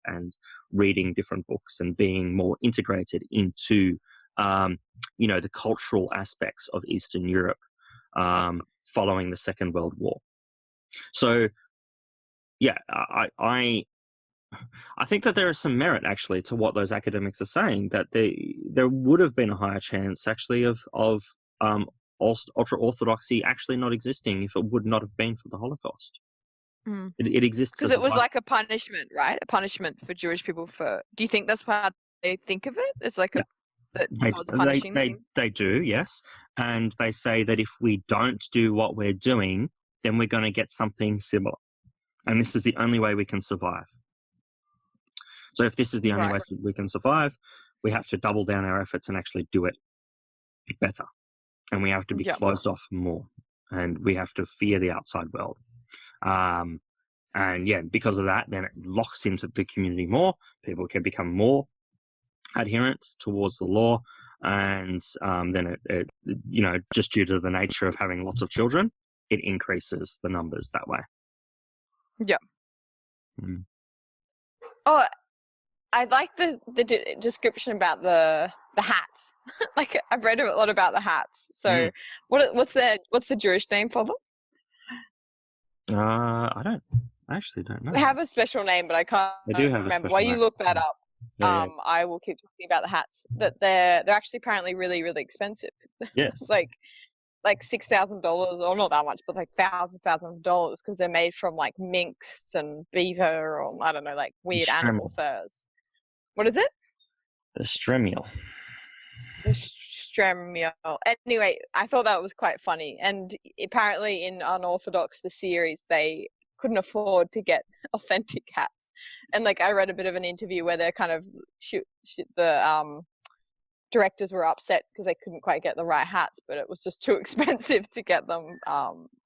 reading different books and being more integrated into the cultural aspects of Eastern Europe following the Second World War. So yeah, I think that there is some merit actually to what those academics are saying, that there would have been a higher chance actually of ultra orthodoxy actually not existing if it would not have been for the Holocaust. It exists because it was like a punishment, right? A punishment for Jewish people. Do you think that's how they think of it? It's like God's punishing them? They do, yes, and they say that if we don't do what we're doing, then we're going to get something similar, and this is the only way we can survive. So if this is the only way we can survive, we have to double down our efforts and actually do it better. And we have to be closed off more. And we have to fear the outside world. And yeah, because of that, then it locks into the community more. People can become more adherent towards the law. And then it just due to the nature of having lots of children, it increases the numbers that way. Yeah. Oh, I like the description about the hats. Like I've read a lot about the hats. So what's the Jewish name for them? I actually don't know. They have a special name, but I can't remember. While you look that up, I will keep talking about the hats. That they're actually apparently really, really expensive. Yes. like $6,000, or not that much, but like thousands of dollars, because they're made from like minks and beaver, or I don't know, like weird animal furs. What is it? The stremiel. Anyway, I thought that was quite funny. And apparently in Unorthodox, the series, they couldn't afford to get authentic hats. And like I read a bit of an interview where they're kind of the directors were upset because they couldn't quite get the right hats, but it was just too expensive to get them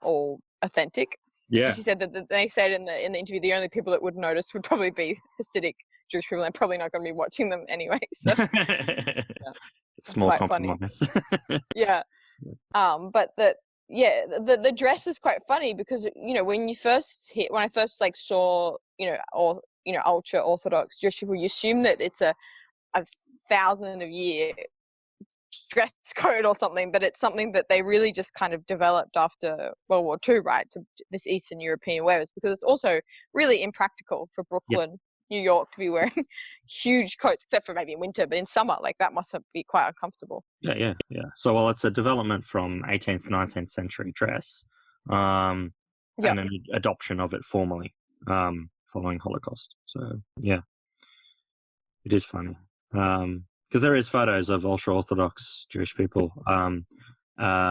all authentic. Yeah. And she said that they said in the interview the only people that would notice would probably be Hasidic Jewish people. They're probably not going to be watching them anyway. So small compromise. Yeah. But the dress is quite funny because when I first saw ultra Orthodox Jewish people, you assume that it's a 1,000-year dress code or something, but it's something that they really just kind of developed after World War II, right? To this Eastern European wearers, because it's also really impractical for Brooklyn, New York to be wearing huge coats, except for maybe in winter, but in summer, like that must be quite uncomfortable. Yeah. So, well, it's a development from 18th, 19th century dress, and an adoption of it formally following Holocaust. So, yeah, it is funny. Because there is photos of ultra-Orthodox Jewish people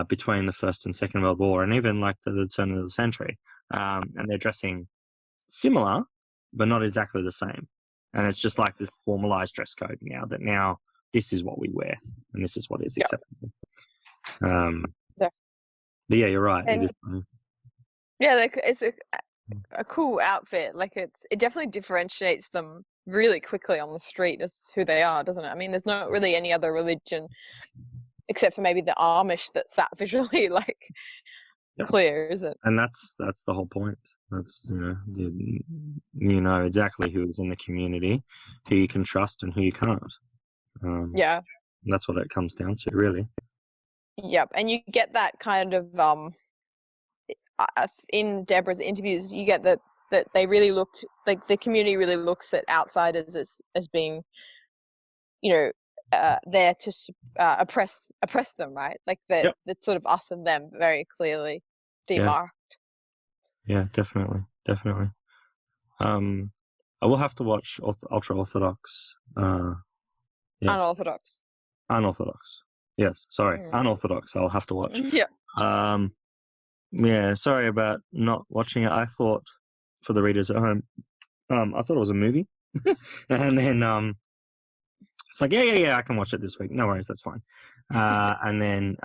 between the First and Second World War, and even like the turn of the century, and they're dressing similar, but not exactly the same. And it's just like this formalized dress code now this is what we wear, and this is what is acceptable. But yeah, you're right. It is funny. Yeah, like it's a cool outfit. Like it definitely differentiates them really quickly on the street as who they are, doesn't it? I mean, there's not really any other religion except for maybe the Amish that's that visually like clear, is it? And that's the whole point. That's you know exactly who is in the community, who you can trust and who you can't. That's what it comes down to, really. Yep, and you get that kind of in Deborah's interviews, you get that they really looked like the community really looks at outsiders as being, there to oppress them, right? Like that it's sort of us and them very clearly demarked. Yeah, definitely. I will have to watch Ultra Orthodox. Unorthodox. Yes, sorry, Unorthodox. I'll have to watch. Yeah. Yeah, sorry about not watching it. I thought, for the readers at home, I thought it was a movie, and then it's like, yeah, I can watch it this week. No worries, that's fine. And then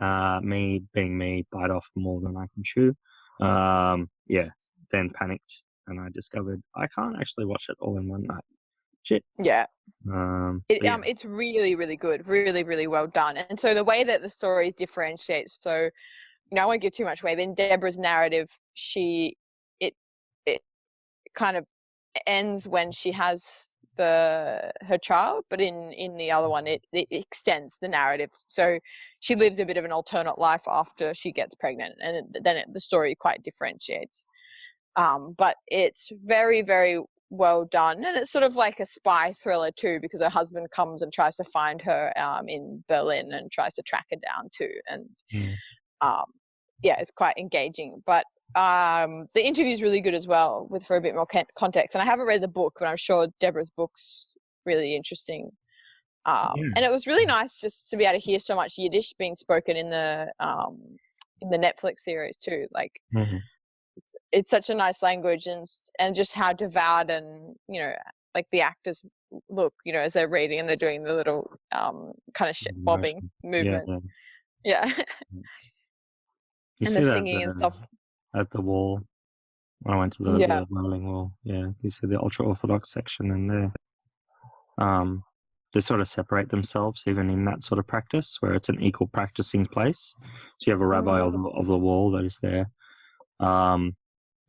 me being me, bite off more than I can chew. Yeah, then panicked and I discovered I can't actually watch it all in one night. Shit. Yeah. But yeah. It's really, really good, really, really well done. And so the way that the stories differentiate, so I won't give too much away, but in Deborah's narrative, it it kind of ends when she has her child, but in the other one, it extends the narrative. So she lives a bit of an alternate life after she gets pregnant, and then the story quite differentiates. But it's very, very well done, and it's sort of like a spy thriller too, because her husband comes and tries to find her in Berlin and tries to track her down too, and yeah, it's quite engaging. But the interview is really good as well, for a bit more context. And I haven't read the book, but I'm sure Deborah's book's really interesting. And it was really nice just to be able to hear so much Yiddish being spoken in the Netflix series too. Like, it's such a nice language, and just how devout and like the actors look, as they're reading and they're doing the little kind of bobbing movement. Yeah. You and see the that singing and stuff. at the wall when I went to the Wailing Wall. Yeah, you see the Ultra Orthodox section in there. They sort of separate themselves even in that sort of practice, where it's an equal practicing place. So you have a rabbi of the wall that is there,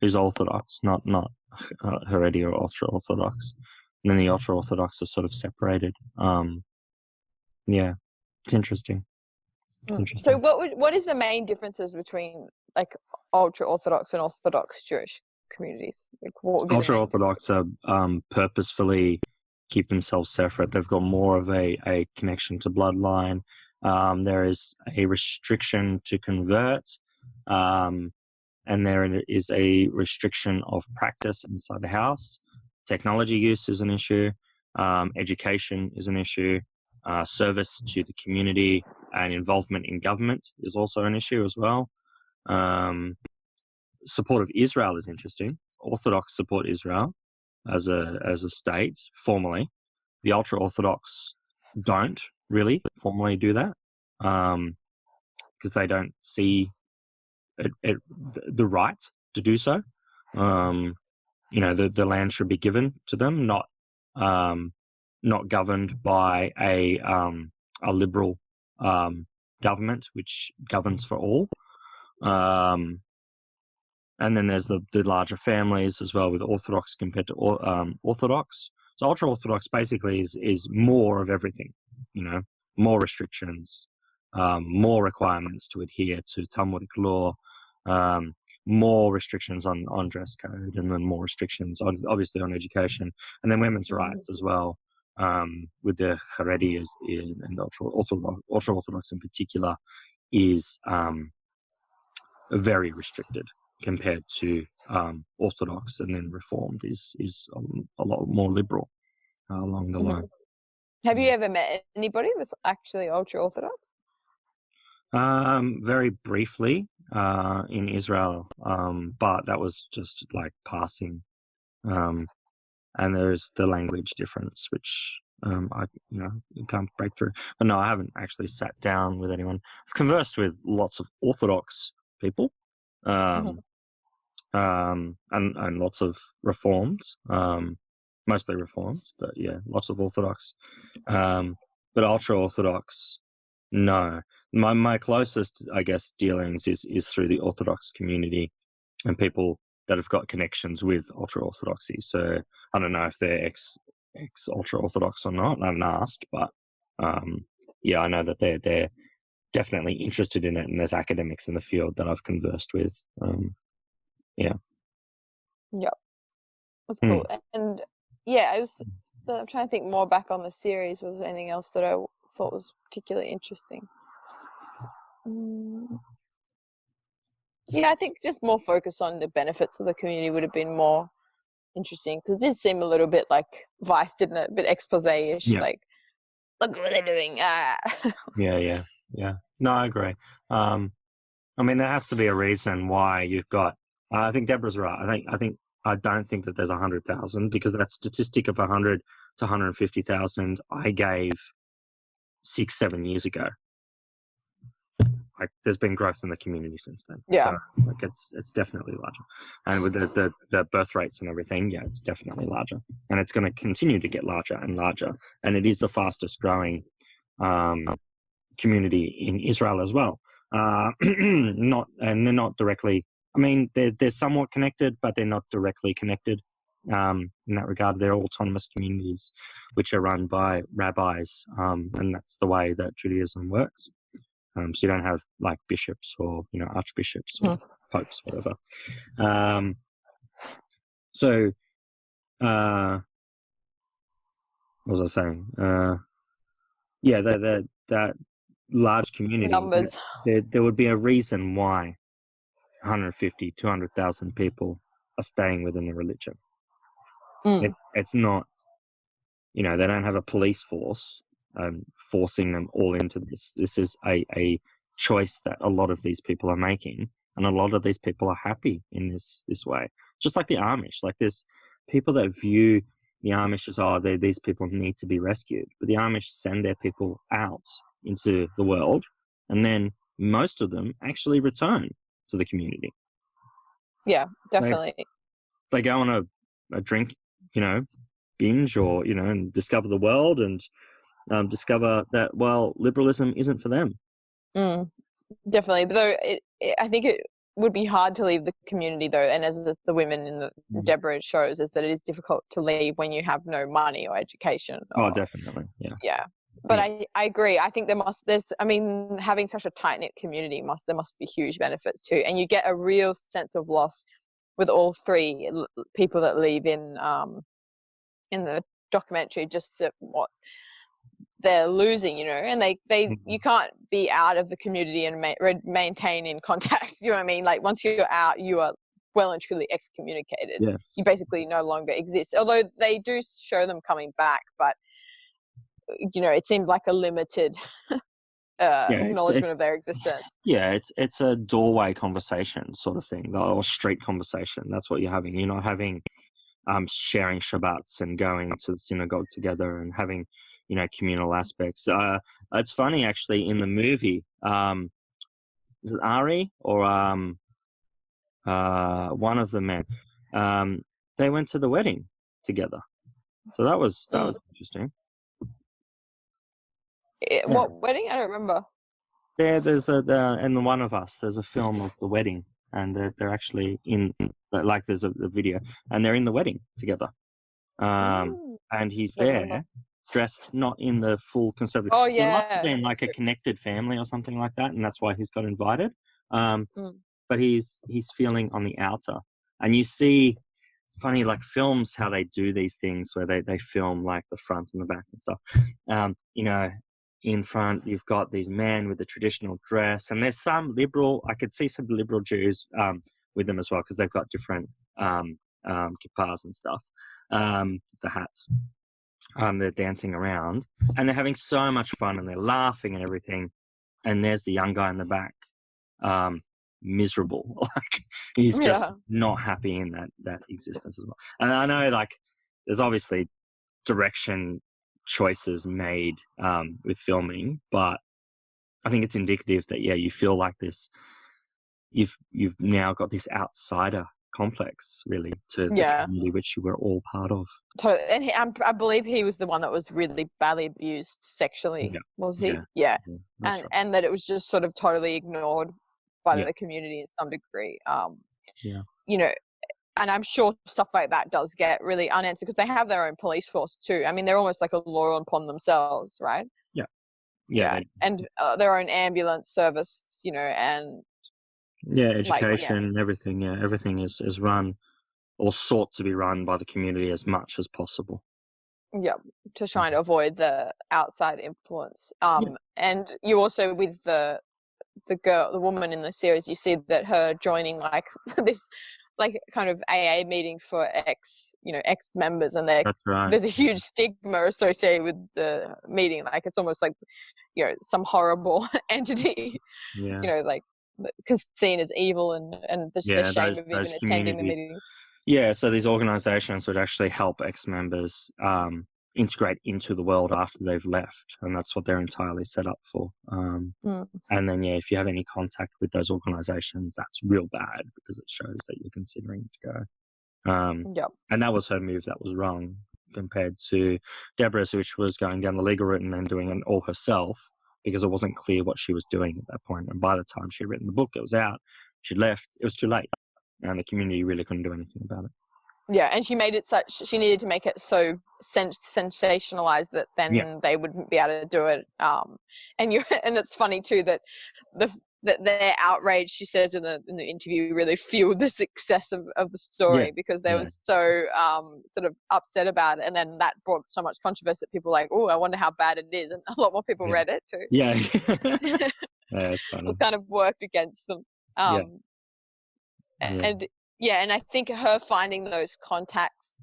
who's Orthodox, not Haredi or Ultra Orthodox, and then the Ultra Orthodox are sort of separated. Yeah, it's interesting. So what is the main differences between like Ultra Orthodox and Orthodox Jewish communities? Like, what would be Ultra Orthodox are purposefully keep themselves separate. They've got more of a connection to bloodline. There is a restriction to convert, and there is a restriction of practice inside the house. Technology use is an issue. Education is an issue. Service to the community and involvement in government is also an issue as well. Support of Israel is interesting. Orthodox support Israel as a state formally. The Ultra Orthodox don't really formally do that, because they don't see the right to do so. The land should be given to them, not governed by a liberal government which governs for all. And then there's the larger families as well with Orthodox compared to Orthodox. So Ultra Orthodox basically is more of everything, more restrictions, more requirements to adhere to Talmudic law, more restrictions on dress code, and then more restrictions obviously on education, and then women's rights as well, with the Haredi and Ultra Orthodox in particular is very restricted compared to Orthodox, and then Reformed is a lot more liberal along the line. Have you ever met anybody that's actually Ultra Orthodox? Very briefly in Israel, but that was just like passing. And there's the language difference, which I can't break through. But no, I haven't actually sat down with anyone. I've conversed with lots of Orthodox people. And lots of Reformed, mostly Reformed, but yeah, lots of Orthodox. But Ultra Orthodox, no. My closest, I guess, dealings is through the Orthodox community and people that have got connections with Ultra Orthodoxy. So I don't know if they're ex Ultra Orthodox or not. I haven't asked, but yeah, I know that they're definitely interested in it, and there's academics in the field that I've conversed with. Yeah. Yep. That's cool. And yeah, I'm trying to think more back on the series. Was there anything else that I thought was particularly interesting? Yeah, I think just more focus on the benefits of the community would have been more interesting, because it did seem a little bit like Vice, didn't it? A bit expose-ish, like, look what they're doing. Yeah. No, I agree. I mean, there has to be a reason why you've got. I think Deborah's right. I don't think that there's 100,000, because that statistic of 100 to 150,000 I gave 6-7 years ago. like there's been growth in the community since then. Yeah. So like it's definitely larger, and with the birth rates and everything, yeah, it's definitely larger, and it's going to continue to get larger and larger, and it is the fastest growing community in Israel as well. Not, and they're not directly. I mean, they're somewhat connected, but they're not directly connected. In that regard, they're autonomous communities, which are run by rabbis, and that's the way that Judaism works. So you don't have like bishops or archbishops or popes, whatever. So what was I saying? Yeah, that large community. Numbers. There would be a reason why 150, 200,000 people are staying within the religion. It's not, they don't have a police force forcing them all into this. This is a choice that a lot of these people are making, and a lot of these people are happy in this way. Just like the Amish, like there's people that view the Amish as, these people need to be rescued, but the Amish send their people out into the world, and then most of them actually return to the community. Yeah, definitely. They go on a drink, binge, or and discover the world, and discover that liberalism isn't for them. Definitely, but though I think it would be hard to leave the community though, and as the women in the Deborah shows, is that it is difficult to leave when you have no money or education. Definitely, yeah. But I agree. I think having such a tight knit community there must be huge benefits too, and you get a real sense of loss with all three people that leave in the documentary, just what they're losing, and you can't be out of the community and maintain in contact. You know what I mean? Like once you're out, you are well and truly excommunicated. Yes. You basically no longer exist. Although they do show them coming back, but it seemed like a limited acknowledgement of their existence. Yeah, it's a doorway conversation sort of thing, or street conversation. That's what you're having. You're not having sharing Shabbats and going to the synagogue together and having communal aspects. It's funny actually, in the movie, is it Ari or one of the men, they went to the wedding together, so that was interesting. What wedding? I don't remember. There's in the One of Us, there's a film of the wedding, and they're actually in, like, there's a video, and they're in the wedding together. And he's there, dressed not in the full conservative. Oh yeah. It must have been like a connected family or something like that, and that's why he's got invited. But he's feeling on the outer, and you see, it's funny, like films, how they do these things where they film like the front and the back and stuff. In front, you've got these men with the traditional dress, and there's some liberal. I could see some liberal Jews with them as well, because they've got different kippas and stuff, the hats. They're dancing around, and they're having so much fun, and they're laughing and everything. And there's the young guy in the back, miserable. Like he's just not happy in that existence as well. And I know, like, there's obviously direction choices made with filming, but I think it's indicative that you feel like this, you've now got this outsider complex really to the community which you were all part of. And I believe he was the one that was really badly abused sexually. Was he? Right. And that it was just sort of totally ignored by the community in some degree. And I'm sure stuff like that does get really unanswered, because they have their own police force too. I mean, they're almost like a law upon themselves, right? And their own ambulance service, and education, everything. Everything is run or sought to be run by the community as much as possible. To try to avoid the outside influence. And you also, with the woman in the series, you see that her joining like this, like, kind of AA meeting for ex members, and there's a huge stigma associated with the meeting. Like it's almost like some horrible entity, like seen as evil, and the shame of even attending the meetings. So these organizations would actually help ex-members integrate into the world after they've left, and that's what they're entirely set up for. And then, if you have any contact with those organizations, that's real bad because it shows that you're considering to go. Yep. And that was her move that was wrong compared to Deborah's, which was going down the legal route and then doing it all herself because it wasn't clear what she was doing at that point. And by the time she'd written the book, it was out, she'd left, it was too late. And the community really couldn't do anything about it. Yeah, and she made it she needed to make it so sensationalized that then they wouldn't be able to do it. And it's funny too that their outrage, she says in the interview, really fueled the success of the story because they were so sort of upset about it, and then that brought so much controversy that people were like, oh, I wonder how bad it is, and a lot more people read it too. Yeah, it's funny. So it's kind of worked against them. And I think her finding those contacts,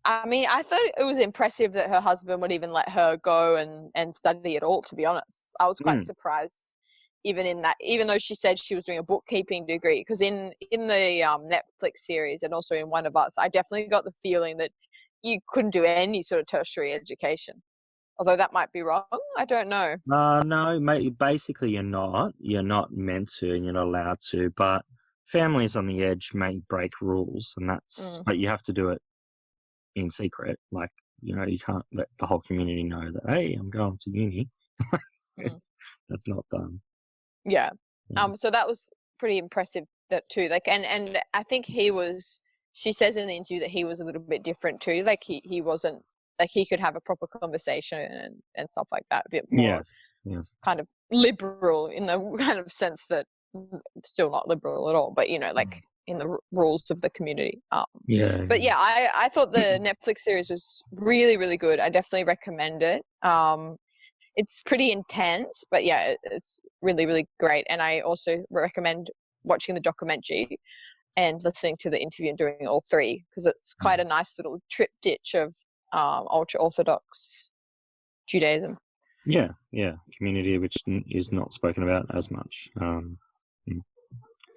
I mean, I thought it was impressive that her husband would even let her go and study at all, to be honest. I was quite surprised even though she said she was doing a bookkeeping degree, because in the Netflix series and also in One of Us, I definitely got the feeling that you couldn't do any sort of tertiary education. Although that might be wrong. I don't know. No, mate, basically you're not meant to and you're not allowed to, but families on the edge may break rules, and but you have to do it in secret. Like, you can't let the whole community know that, hey, I'm going to uni. That's not done. Yeah. So that was pretty impressive that too. Like, and I think she says in the interview that he was a little bit different too. Like he wasn't, like, he could have a proper conversation and stuff like that, a bit more kind of liberal in the kind of sense that still not liberal at all, but like in the rules of the community. But I thought the Netflix series was really, really good. I definitely recommend it. It's pretty intense, but it's really, really great. And I also recommend watching the documentary and listening to the interview and doing all three, because it's quite a nice little triptych of Ultra Orthodox Judaism. Yeah, community which is not spoken about as much.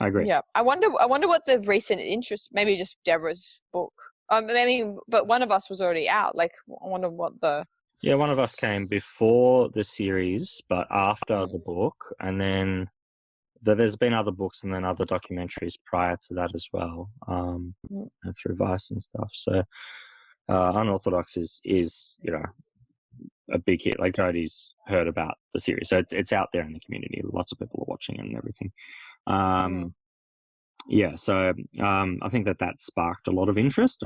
I agree. Yeah, I wonder what the recent interest, maybe just Deborah's book. But One of Us was already out. Like, I wonder what the. Yeah, One of Us came before the series, but after the book, and then there's been other books and then other documentaries prior to that as well, through Vice and stuff. So, Unorthodox is a big hit. Like, Jodie's heard about the series, so it's out there in the community. Lots of people are watching it and everything. So I think that sparked a lot of interest.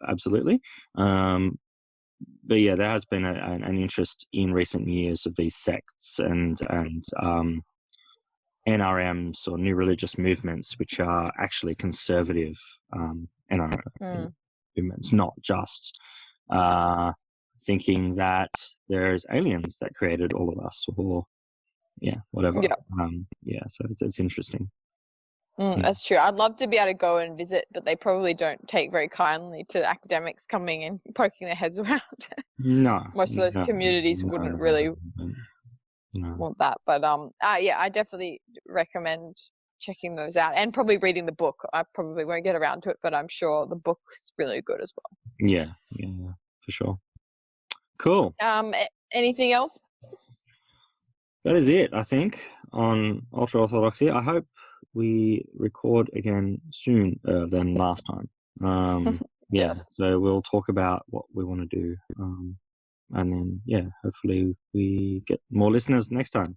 Absolutely. But there has been an interest in recent years of these sects and NRMs, or new religious movements, which are actually conservative NRM movements, not just thinking that there's aliens that created all of us, or whatever. So it's interesting. That's true. I'd love to be able to go and visit, but they probably don't take very kindly to academics coming and poking their heads around. No. Most of those communities wouldn't really want that. But I definitely recommend checking those out and probably reading the book. I probably won't get around to it, but I'm sure the book's really good as well. Yeah, for sure. Cool. Anything else? That is it, I think, on Ultra Orthodoxy. I hope we record again soon than last time. Yes. So we'll talk about what we want to do, and then hopefully we get more listeners next time.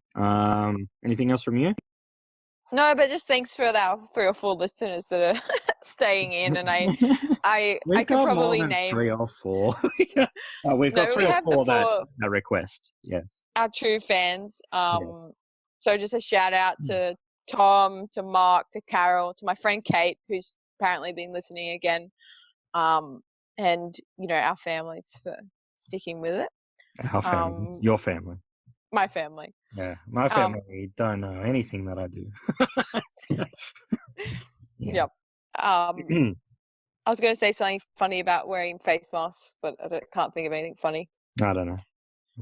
Anything else from you? No, but just thanks for our 3 or 4 listeners that are staying in, and I could probably name 3 or 4. We've got 3 or 4 that request. Yes, our true fans. So just a shout out to Tom, to Mark, to Carol, to my friend Kate, who's apparently been listening again, and our families for sticking with it. Our family, your family. My family. Yeah, my family don't know anything that I do. Yep. I was going to say something funny about wearing face masks, but I can't think of anything funny. I don't know.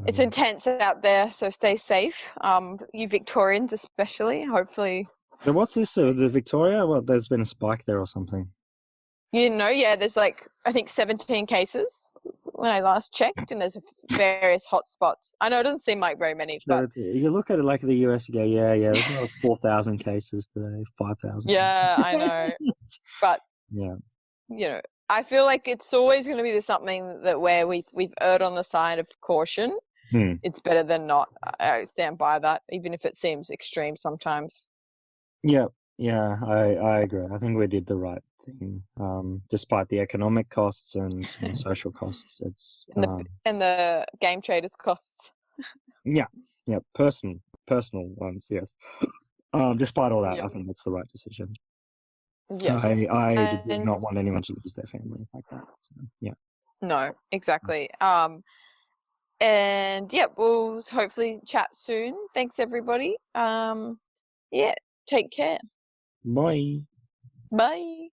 It's intense out there, so stay safe. You Victorians especially, hopefully. So what's this, the Victoria? Well, there's been a spike there or something. You didn't know? Yeah, there's like, I think 17 cases when I last checked, and there's various hotspots. I know it doesn't seem like very many, So but you look at it like the US, you go, yeah, there's another 4,000 cases today, 5,000. yeah, I know. But, Yeah. you know, I feel like it's always going to be something that where we've erred on the side of caution. Hmm. It's better than not. I stand by that, even if it seems extreme sometimes. Yeah, I agree. I think we did the right thing, despite the economic costs and social costs. It's And the game traders costs. yeah, personal ones. Yes. Despite all that, Yeah. I think that's the right decision. Yes. I do And not want anyone to lose their family like that. So, yeah. no, exactly. And yeah, we'll hopefully chat soon. Thanks everybody. Yeah, take care. Bye. Bye.